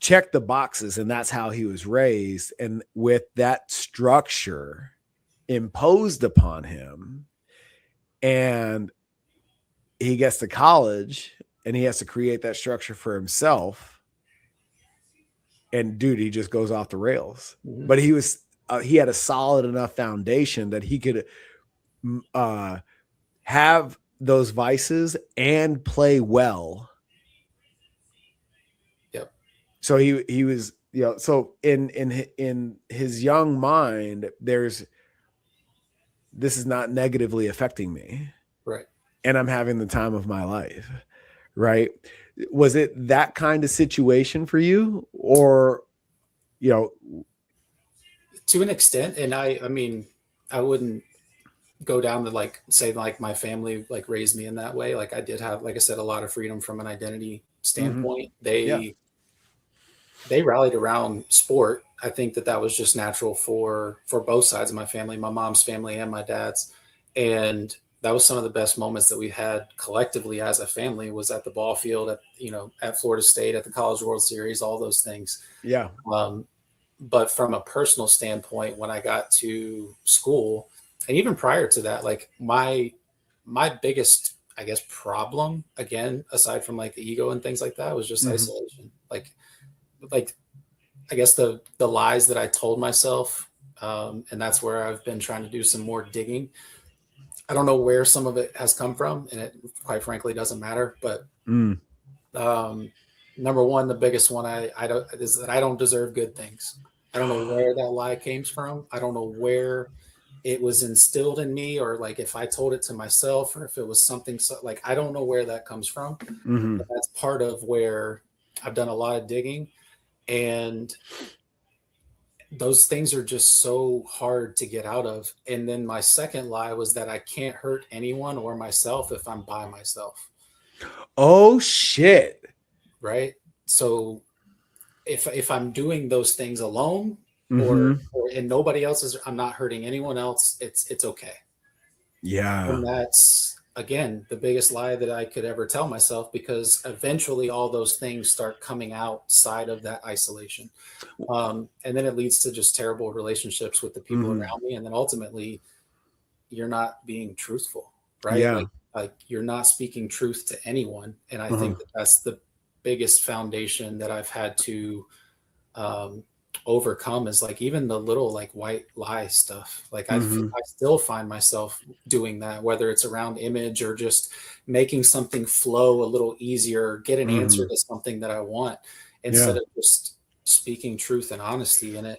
check the boxes. And that's how he was raised. And with that structure imposed upon him, and he gets to college and he has to create that structure for himself. And dude, he just goes off the rails. Mm-hmm. But he had a solid enough foundation that he could have those vices and play well. Yep. So he was, so in his young mind, this is not negatively affecting me. Right. And I'm having the time of my life. Right. Was it that kind of situation for you, or, to an extent? And I mean, I wouldn't go down to like say like my family like raised me in that way. Like I did have, like I said, a lot of freedom from an identity standpoint. Yeah. They rallied around sport. I think that was just natural for both sides of my family, my mom's family and my dad's. And that was some of the best moments that we had collectively as a family, was at the ball field, at Florida State, at the College World Series, all those things. Yeah. But from a personal standpoint, when I got to school, and even prior to that, like my biggest, I guess, problem, again, aside from like the ego and things like that, was just isolation. Like I guess the lies that I told myself, and that's where I've been trying to do some more digging. I don't know where some of it has come from, and it quite frankly doesn't matter. But number one, the biggest one is that I don't deserve good things. I don't know where that lie came from. I don't know where it was instilled in me, or like if I told it to myself, or if it was something like, I don't know where that comes from. But that's part of where I've done a lot of digging, and those things are just so hard to get out of. And then my second lie was that I can't hurt anyone or myself if I'm by myself. Oh shit. Right. So if I'm doing those things alone, or and nobody else is, I'm not hurting anyone else, it's okay. Yeah. And that's, again, the biggest lie that I could ever tell myself, because eventually all those things start coming outside of that isolation. And then it leads to just terrible relationships with the people around me. And then ultimately you're not being truthful, right? Yeah. Like you're not speaking truth to anyone. And I think that's biggest foundation that I've had to overcome is like even the little like white lie stuff. Like I still find myself doing that, whether it's around image or just making something flow a little easier, get an answer to something that I want instead of just speaking truth and honesty in it.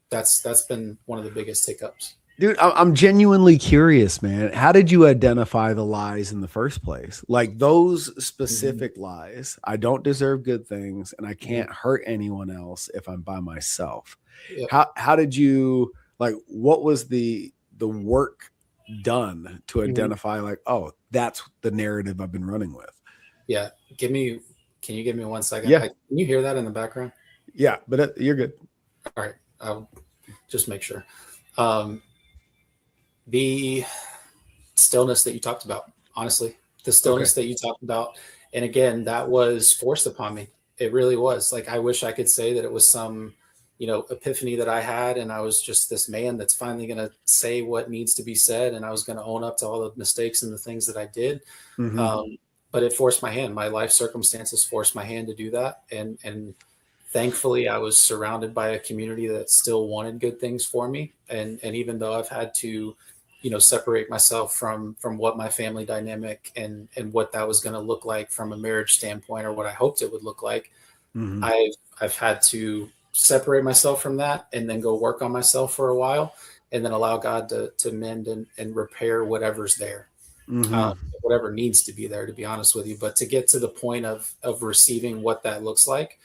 That's been one of the biggest hiccups. Dude, I'm genuinely curious, man. How did you identify the lies in the first place? Like those specific lies. I don't deserve good things and I can't hurt anyone else if I'm by myself. Yeah. How did you, like, what was the work done to identify like, oh, that's the narrative I've been running with? Yeah. Can you give me 1 second? Yeah. Can you hear that in the background? Yeah, but you're good. All right. I'll just make sure. The stillness that you talked about, honestly, the stillness that you talked about. And again, that was forced upon me. It really was. Like, I wish I could say that it was some, epiphany that I had. And I was just this man that's finally going to say what needs to be said. And I was going to own up to all the mistakes and the things that I did. But it forced my hand. My life circumstances forced my hand to do that. And thankfully I was surrounded by a community that still wanted good things for me. And even though I've had to, separate myself from what my family dynamic and what that was going to look like from a marriage standpoint, or what I hoped it would look like. I've had to separate myself from that and then go work on myself for a while and then allow God to mend and repair whatever's there, whatever needs to be there, to be honest with you. But to get to the point of receiving what that looks like,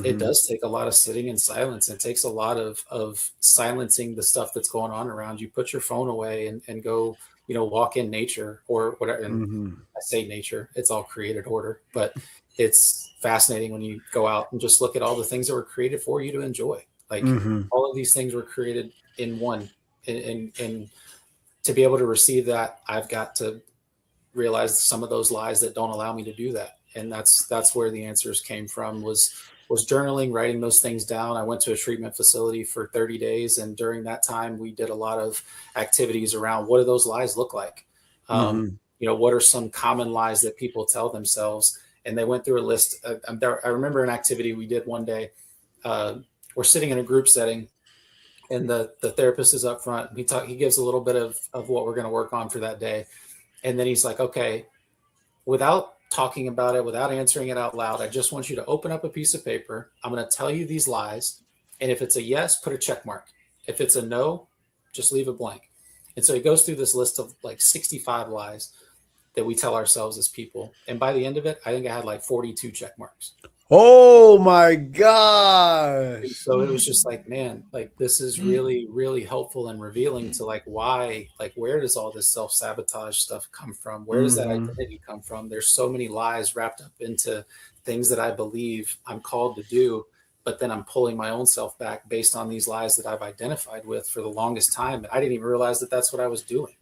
it does take a lot of sitting in silence. It takes a lot of silencing the stuff that's going on around you. Put your phone away and go, walk in nature or whatever. And I say nature, it's all created order, but it's fascinating when you go out and just look at all the things that were created for you to enjoy. Like all of these things were created in one. And to be able to receive that, I've got to realize some of those lies that don't allow me to do that. And that's where the answers came from, was journaling, writing those things down. I went to a treatment facility for 30 days. And during that time, we did a lot of activities around what do those lies look like? What are some common lies that people tell themselves? And they went through a list. I remember an activity we did one day. We're sitting in a group setting and the therapist is up front. He gives a little bit of what we're going to work on for that day. And then he's like, okay, without talking about it, without answering it out loud, I just want you to open up a piece of paper. I'm going to tell you these lies. And if it's a yes, put a check mark. If it's a no, just leave it blank. And so he goes through this list of like 65 lies that we tell ourselves as people. And by the end of it, I think I had like 42 check marks. Oh my gosh. So it was just like, man, like this is really, really helpful and revealing to like why, like where does all this self-sabotage stuff come from? Where does that identity come from? There's so many lies wrapped up into things that I believe I'm called to do, but then I'm pulling my own self back based on these lies that I've identified with for the longest time. And I didn't even realize that that's what I was doing.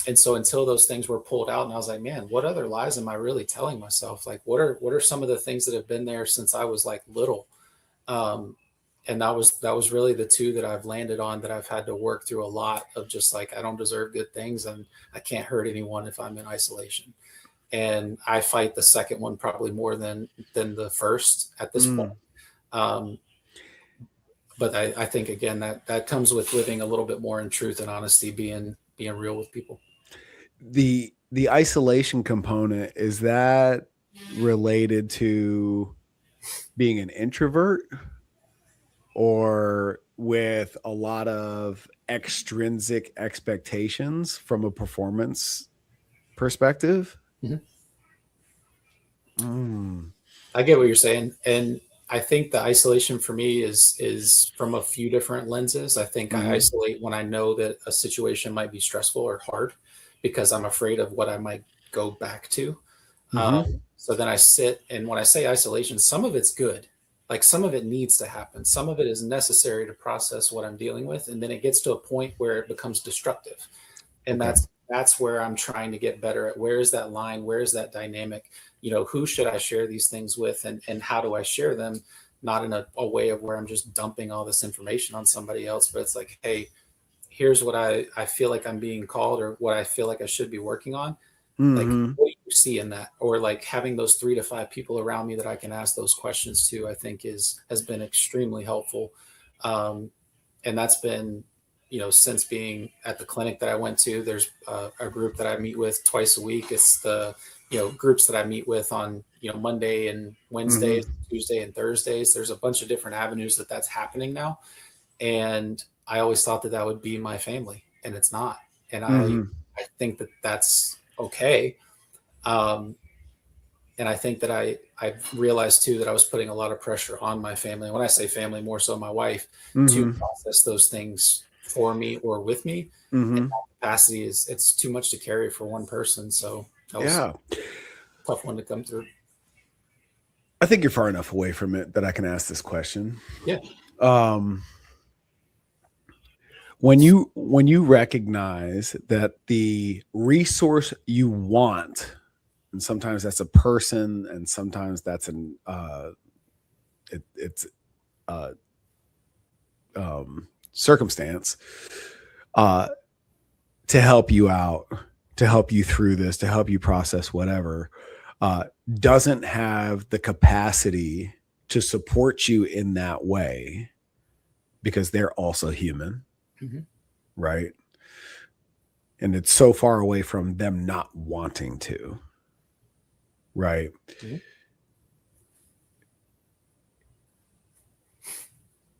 And so until those things were pulled out, and I was like, man, what other lies am I really telling myself? Like, what are some of the things that have been there since I was like little? And that was really the two that I've landed on, that I've had to work through a lot of, just like, I don't deserve good things and I can't hurt anyone if I'm in isolation. And I fight the second one probably more than the first at this point. But I think, again, that comes with living a little bit more in truth and honesty, being real with people. The isolation component, is that related to being an introvert or with a lot of extrinsic expectations from a performance perspective? I get what you're saying. And I think the isolation for me is from a few different lenses. I think I isolate when I know that a situation might be stressful or hard, because I'm afraid of what I might go back to. So then I sit, and when I say isolation, some of it's good. Like some of it needs to happen. Some of it is necessary to process what I'm dealing with. And then it gets to a point where it becomes destructive. And that's where I'm trying to get better at. Where is that line? Where is that dynamic? Who should I share these things with, and how do I share them? Not in a way of where I'm just dumping all this information on somebody else, but it's like, hey, here's what I feel like I'm being called, or what I feel like I should be working on. Like, Mm-hmm. what do you see in that? Or like having those 3 to 5 people around me that I can ask those questions to, I think has been extremely helpful. And that's been, since being at the clinic that I went to. There's a group that I meet with twice a week. It's the, groups that I meet with on, Monday and Wednesdays, Mm-hmm. Tuesday and Thursdays. There's a bunch of different avenues that's happening now. And I always thought that would be my family, and it's not. And I think that that's okay. And I think that I realized too that I was putting a lot of pressure on my family. And when I say family, more so my wife, to Mm-hmm. process those things for me or with me. And Mm-hmm. that capacity it's too much to carry for one person. So that was Yeah. a tough one to come through. I think you're far enough away from it that I can ask this question. Yeah. When you recognize that the resource you want, and sometimes that's a person, and sometimes that's it's circumstance, to help you out, to help you through this, to help you process whatever, doesn't have the capacity to support you in that way because they're also human. Mm-hmm. Right. And it's so far away from them not wanting to. Right. Mm-hmm.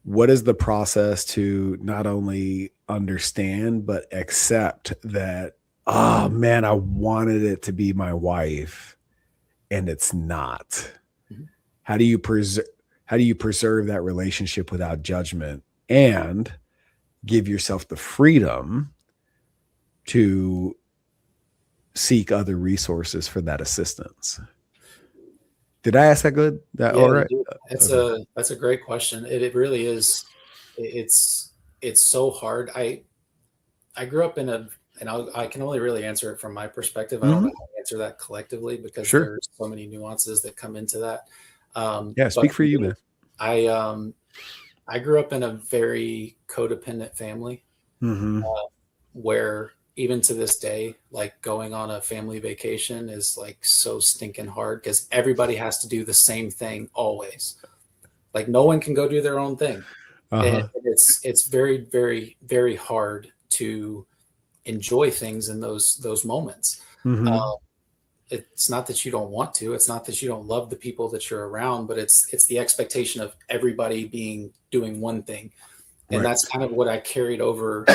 What is the process to not only understand, but accept that, oh man, I wanted it to be my wife and it's not? Mm-hmm. How do you preserve that relationship without judgment and give yourself the freedom to seek other resources for that assistance? Did I ask that good? All right. That's a great question. It really is. It's so hard. I grew up and I can only really answer it from my perspective. I don't know how to answer that collectively because there's so many nuances that come into that. Speak for you, man. I grew up in a very codependent family, where even to this day, like going on a family vacation is like so stinking hard because everybody has to do the same thing always. Like no one can go do their own thing. And it's very, very, very hard to enjoy things in those moments. It's not that you don't want to, it's not that you don't love the people that you're around, but it's the expectation of everybody doing one thing. And that's kind of what I carried over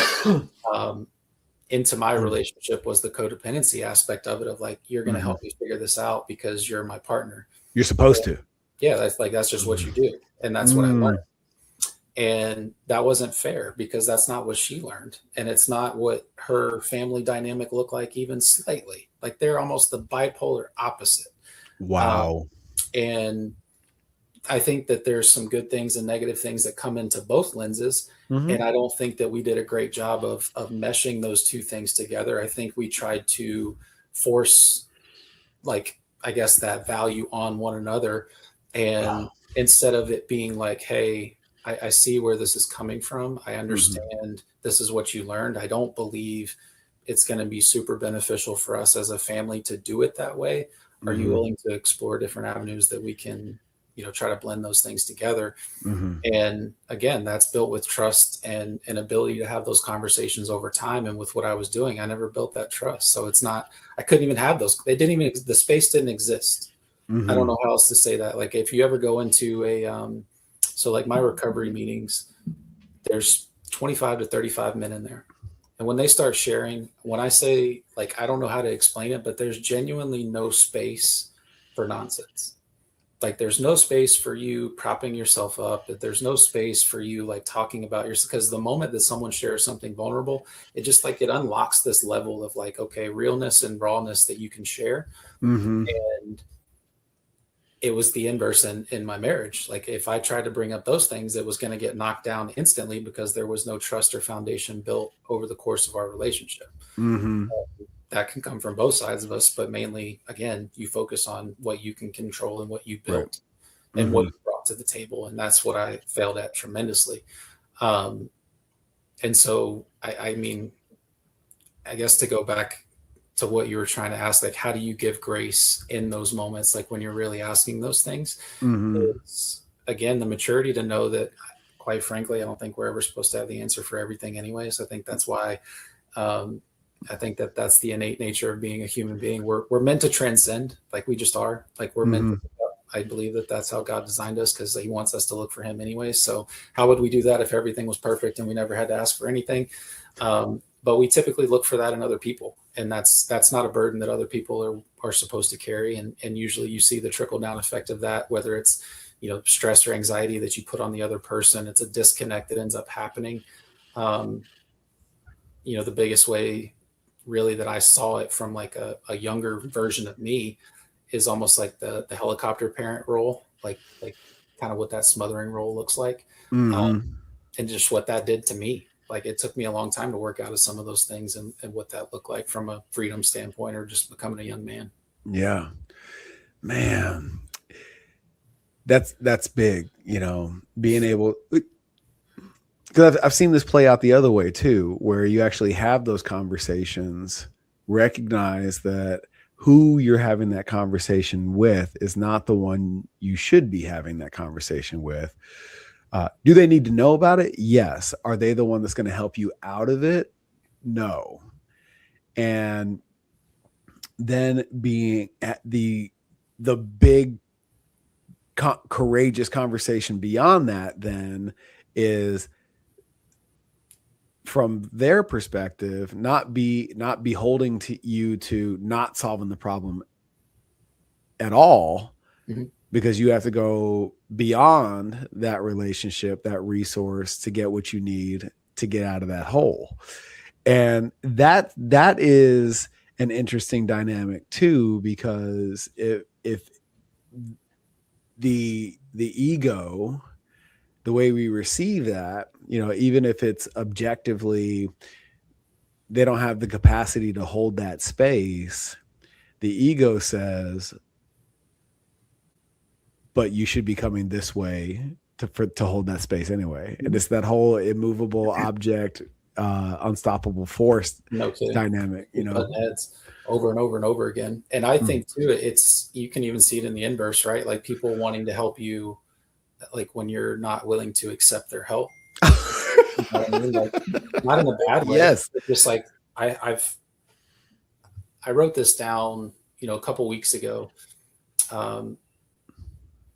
into my relationship, was the codependency aspect of it, of like, you're going to help me figure this out because you're my partner. You're supposed to. Yeah. That's just what you do. And that's what I learned. And that wasn't fair because that's not what she learned. And it's not what her family dynamic looked like, even slightly. Like they're almost the bipolar opposite. Wow. And I think that there's some good things and negative things that come into both lenses. And I don't think that we did a great job of meshing those two things together. I think we tried to force, like, I guess, that value on one another. And instead of it being like, hey, I see where this is coming from. I understand this is what you learned. I don't believe it's going to be super beneficial for us as a family to do it that way. Are you willing to explore different avenues that we can, try to blend those things together? And again, that's built with trust and an ability to have those conversations over time. And with what I was doing, I never built that trust. So it's not, I couldn't even have those. The space didn't exist. I don't know how else to say that. Like if you ever go into so like my recovery meetings, there's 25 to 35 men in there. And when they start sharing, when I say, like, I don't know how to explain it, but there's genuinely no space for nonsense. Like there's no space for you propping yourself up. There's no space for you like talking about yourself, because the moment that someone shares something vulnerable, it just like it unlocks this level of like, okay, realness and rawness that you can share. And it was the inverse in my marriage. Like if I tried to bring up those things, it was going to get knocked down instantly because there was no trust or foundation built over the course of our relationship. That can come from both sides of us, but mainly, again, you focus on what you can control and what you built and what you brought to the table. And that's what I failed at tremendously. And so, I mean, I guess to go back to what you were trying to ask, like, how do you give grace in those moments? Like when you're really asking those things, it's, again, the maturity to know that, quite frankly, I don't think we're ever supposed to have the answer for everything anyways. I think that's why, I think that that's the innate nature of being a human being. We're meant to transcend, like we just are. Like we're meant to, I believe that that's how God designed us, because he wants us to look for him anyway. So how would we do that if everything was perfect and we never had to ask for anything? But we typically look for that in other people, and that's not a burden that other people are supposed to carry. And usually you see the trickle down effect of that, whether it's, you know, stress or anxiety that you put on the other person. It's a disconnect that ends up happening. You know, the biggest way really that I saw it from like a younger version of me is almost like the helicopter parent role, like kind of what that smothering role looks like. And just what that did to me. Like it took me a long time to work out of some of those things and what that looked like from a freedom standpoint, or just becoming a young man. Yeah, man, that's big, you know, being able, because I've seen this play out the other way too, where you actually have those conversations, recognize that who you're having that conversation with is not the one you should be having that conversation with. Do they need to know about it? Yes. Are they the one that's going to help you out of it? No. And then being at the big courageous conversation beyond that then is, from their perspective, not be holding to you to not solving the problem at all, because you have to go beyond that relationship, that resource, to get what you need to get out of that hole. And that is an interesting dynamic too, because if the ego, the way we receive that, you know, even if it's objectively, they don't have the capacity to hold that space, the ego says, but you should be coming this way to hold that space anyway. And it's that whole immovable object, unstoppable force dynamic, you know, heads over and over and over again. And I think too, it's, you can even see it in the inverse, right? Like people wanting to help you, like when you're not willing to accept their help. You know what I mean? Like, not in a bad way. Yes. Just like I wrote this down, you know, a couple weeks ago.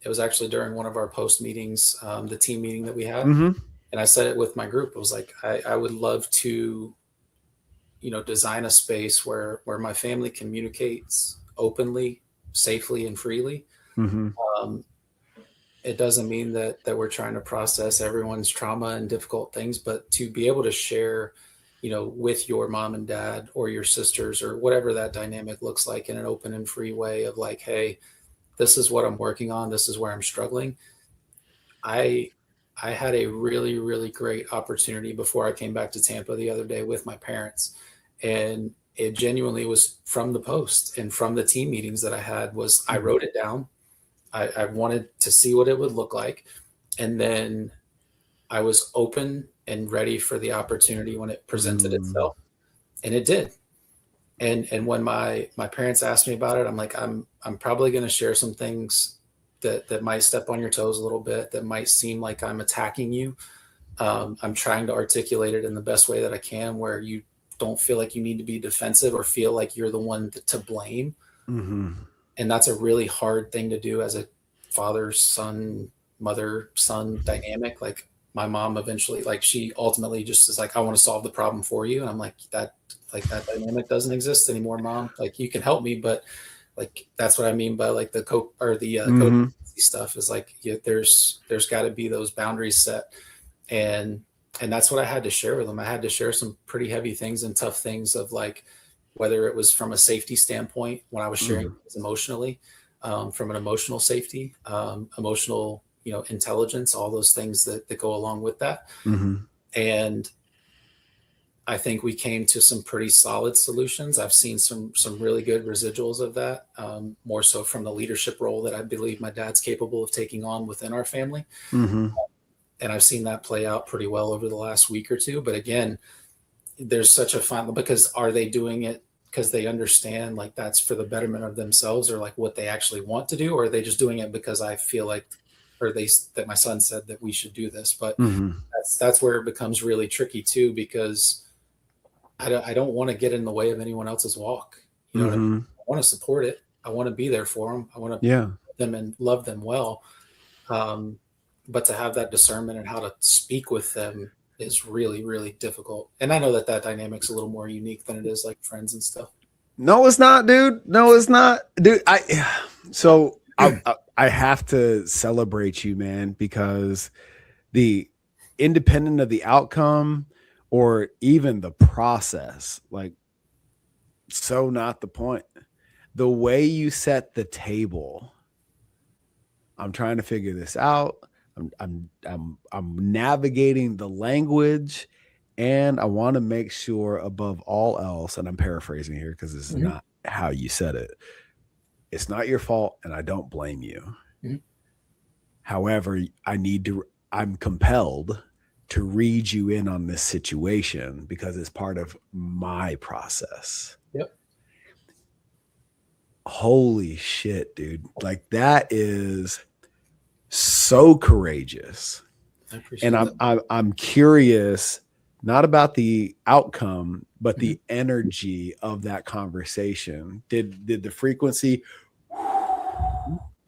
It was actually during one of our post meetings, the team meeting that we had. And I said it with my group. It was like, I would love to, you know, design a space where my family communicates openly, safely, and freely. It doesn't mean that we're trying to process everyone's trauma and difficult things, but to be able to share, you know, with your mom and dad or your sisters or whatever that dynamic looks like, in an open and free way of like, hey, this is what I'm working on. This is where I'm struggling. I had a really, really great opportunity before I came back to Tampa the other day with my parents. And it genuinely was from the post and from the team meetings that I had. Was I wrote it down. I wanted to see what it would look like. And then I was open and ready for the opportunity when it presented itself. And it did. And when my parents asked me about it, I'm like, I'm probably going to share some things that might step on your toes a little bit, that might seem like I'm attacking you. I'm trying to articulate it in the best way that I can, where you don't feel like you need to be defensive or feel like you're the one to blame. And that's a really hard thing to do as a father, son, mother, son dynamic. Like my mom eventually, like she ultimately just is like, I want to solve the problem for you. And I'm like, that dynamic doesn't exist anymore, Mom. Like you can help me, but like, that's what I mean by like the codependency stuff is like, there's got to be those boundaries set. And that's what I had to share with them. I had to share some pretty heavy things and tough things of like, whether it was from a safety standpoint, when I was sharing things emotionally, from an emotional safety, emotional, you know, intelligence, all those things that go along with that. And I think we came to some pretty solid solutions. I've seen some really good residuals of that, more so from the leadership role that I believe my dad's capable of taking on within our family. And I've seen that play out pretty well over the last week or two. But again, there's such a fine, because are they doing it because they understand like that's for the betterment of themselves, or like what they actually want to do, or are they just doing it because I feel like, or that my son said that we should do this. But that's where it becomes really tricky too, because I don't want to get in the way of anyone else's walk. You know what I mean? I want to support it. I want to be there for them. I want to help them and love them well. But to have that discernment and how to speak with them is really, really difficult. And I know that dynamic's a little more unique than it is like friends and stuff. No, it's not, dude. No, it's not, dude. I have to celebrate you, man, because the independent of the outcome or even the process, like, so not the point. The way you set the table, I'm trying to figure this out. I'm navigating the language, and I want to make sure above all else, and I'm paraphrasing here because this is not how you said it. It's not your fault, and I don't blame you. However, I'm compelled to read you in on this situation because it's part of my process. Yep. Holy shit, dude. Like, that is so courageous. And I'm curious, not about the outcome, but the energy of that conversation. Did the frequency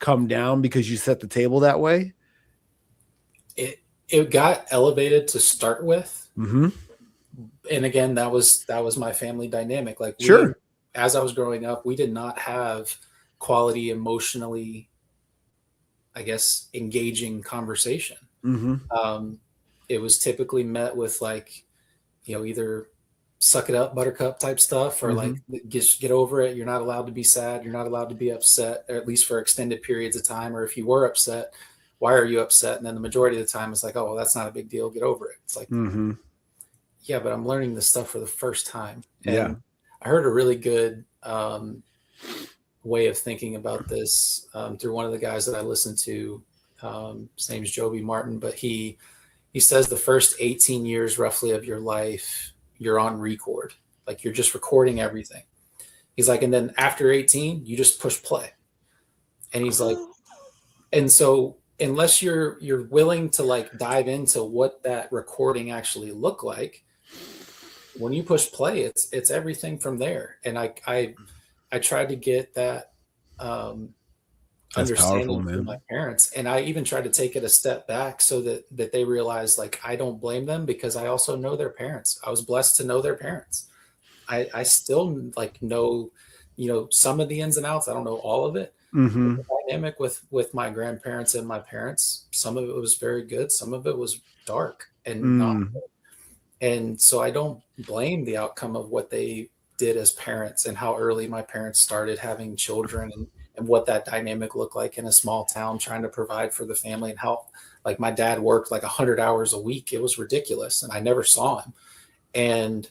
come down because you set the table that way? It got elevated to start with. And again, that was my family dynamic. Like, as I was growing up, we did not have quality, emotionally, I guess, engaging conversation. It was typically met with like, either suck it up, buttercup type stuff, or like, just get over it. You're not allowed to be sad. You're not allowed to be upset, or at least for extended periods of time. Or if you were upset, why are you upset? And then the majority of the time it's like, oh, well, that's not a big deal. Get over it. It's like, yeah, but I'm learning this stuff for the first time. And I heard a really good way of thinking about this through one of the guys that I listened to. His name is Joby Martin, but he says the first 18 years roughly of your life, you're on record. Like, you're just recording everything. He's like, and then after 18, you just push play. And he's like, and so unless you're willing to like dive into what that recording actually looked like, when you push play, it's everything from there. And I tried to get that understanding from my parents, and I even tried to take it a step back so that they realized, like, I don't blame them because I also know their parents. I was blessed to know their parents. I still like know, some of the ins and outs. I don't know all of it. The dynamic with my grandparents and my parents, some of it was very good, some of it was dark and not good. And so I don't blame the outcome of what they did as parents and how early my parents started having children and what that dynamic looked like in a small town, trying to provide for the family, and how, like, my dad worked like 100 hours a week. It was ridiculous. And I never saw him. And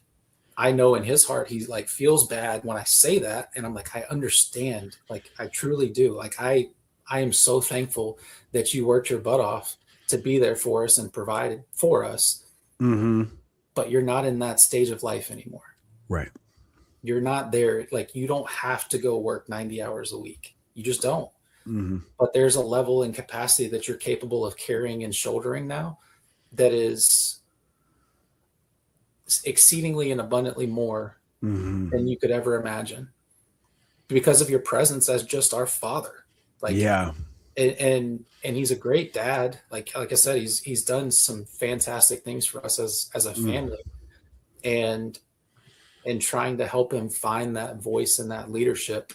I know in his heart, he like feels bad when I say that. And I'm like, I understand. Like, I truly do. Like, I am so thankful that you worked your butt off to be there for us and provided for us. But you're not in that stage of life anymore. Right. You're not there. Like, you don't have to go work 90 hours a week. You just don't. But there's a level and capacity that you're capable of carrying and shouldering now that is exceedingly and abundantly more than you could ever imagine, because of your presence as just our father. Like, and he's a great dad. Like I said, he's done some fantastic things for us as a family, and trying to help him find that voice and that leadership.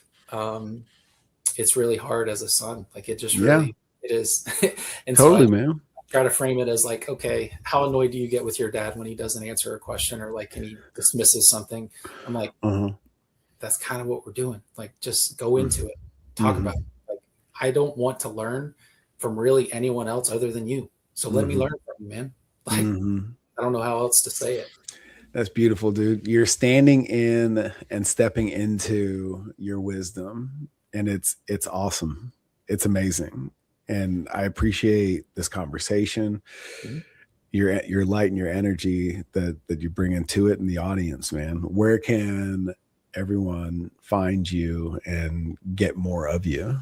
It's really hard as a son. Like, it just really, it is. And totally, so man. Try to frame it as like, okay, how annoyed do you get with your dad when he doesn't answer a question, or like, when he dismisses something? I'm like, that's kind of what we're doing. Like, just go into it, talk about it. Like, I don't want to learn from really anyone else other than you. So let me learn from you, man. Like, I don't know how else to say it. That's beautiful, dude. You're standing in and stepping into your wisdom, and it's awesome. It's amazing. And I appreciate this conversation, your light and your energy that you bring into it, and the audience, man. Where can everyone find you and get more of you?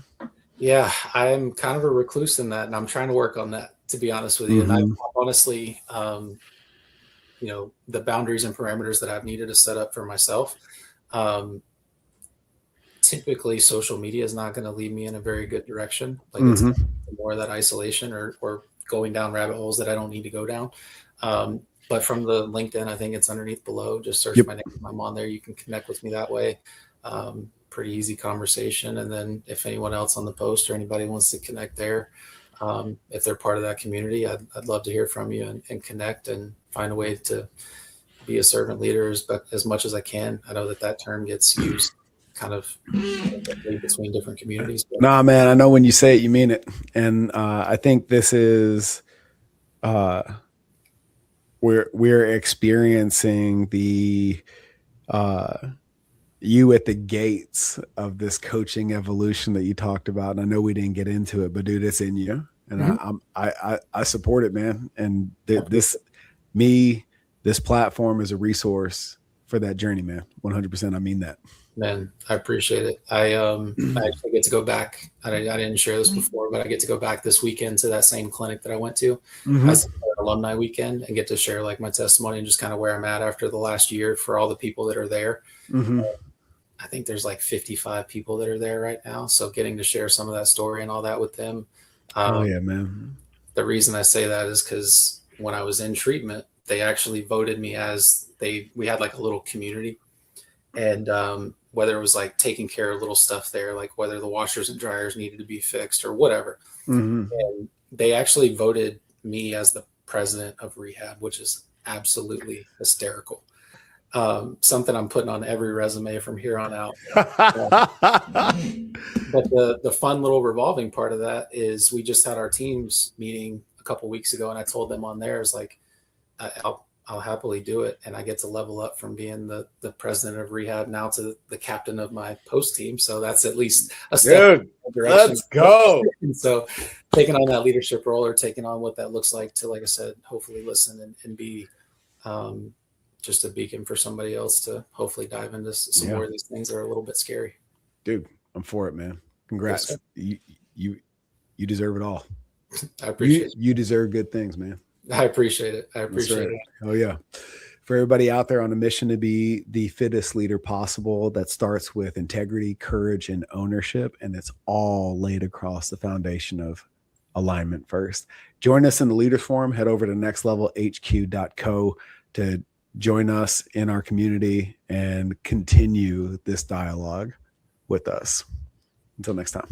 Yeah, I'm kind of a recluse in that, and I'm trying to work on that, to be honest with you. And I've honestly, the boundaries and parameters that I've needed to set up for myself. Typically, social media is not going to lead me in a very good direction. Like it's more of that isolation or going down rabbit holes that I don't need to go down. But from the LinkedIn, I think it's underneath below. Just search my name. I'm on there. You can connect with me that way. Pretty easy conversation. And then if anyone else on the post or anybody wants to connect there, if they're part of that community, I'd love to hear from you and connect and find a way to be a servant leader as much as I can. I know that term gets used kind of between different communities. But. Nah, man, I know when you say it, you mean it. And I think this is we're experiencing the you at the gates of this coaching evolution that you talked about. And I know we didn't get into it, but dude, it's in you. And I support it, man. And this platform is a resource for that journey, man. 100%. I mean that. Man, I appreciate it. I actually get to go back. I didn't share this before, but I get to go back this weekend to that same clinic that I went to. I said alumni weekend and get to share like my testimony and just kind of where I'm at after the last year for all the people that are there. I think there's like 55 people that are there right now. So getting to share some of that story and all that with them. Oh yeah, man. The reason I say that is because when I was in treatment, they actually voted me we had like a little community. And whether it was like taking care of little stuff there, like whether the washers and dryers needed to be fixed or whatever. And they actually voted me as the president of rehab, which is absolutely hysterical. Something I'm putting on every resume from here on out. But the fun little revolving part of that is we just had our teams meeting a couple weeks ago, and I told them on there is like, I'll happily do it. And I get to level up from being the president of rehab now to the captain of my post team. So that's at least a step. Dude, let's go. And so taking on that leadership role or taking on what that looks like to, like I said, hopefully listen and be just a beacon for somebody else to hopefully dive into some more of these things that are a little bit scary. Dude, I'm for it, man. Congrats. Yes, you deserve it all. I appreciate it. You deserve good things, man. I appreciate it. It. Oh yeah. For everybody out there on a mission to be the fittest leader possible, that starts with integrity, courage, and ownership. And it's all laid across the foundation of alignment first. Join us in the Leaders Forum. Head over to nextlevelhq.co to join us in our community and continue this dialogue with us. Until next time.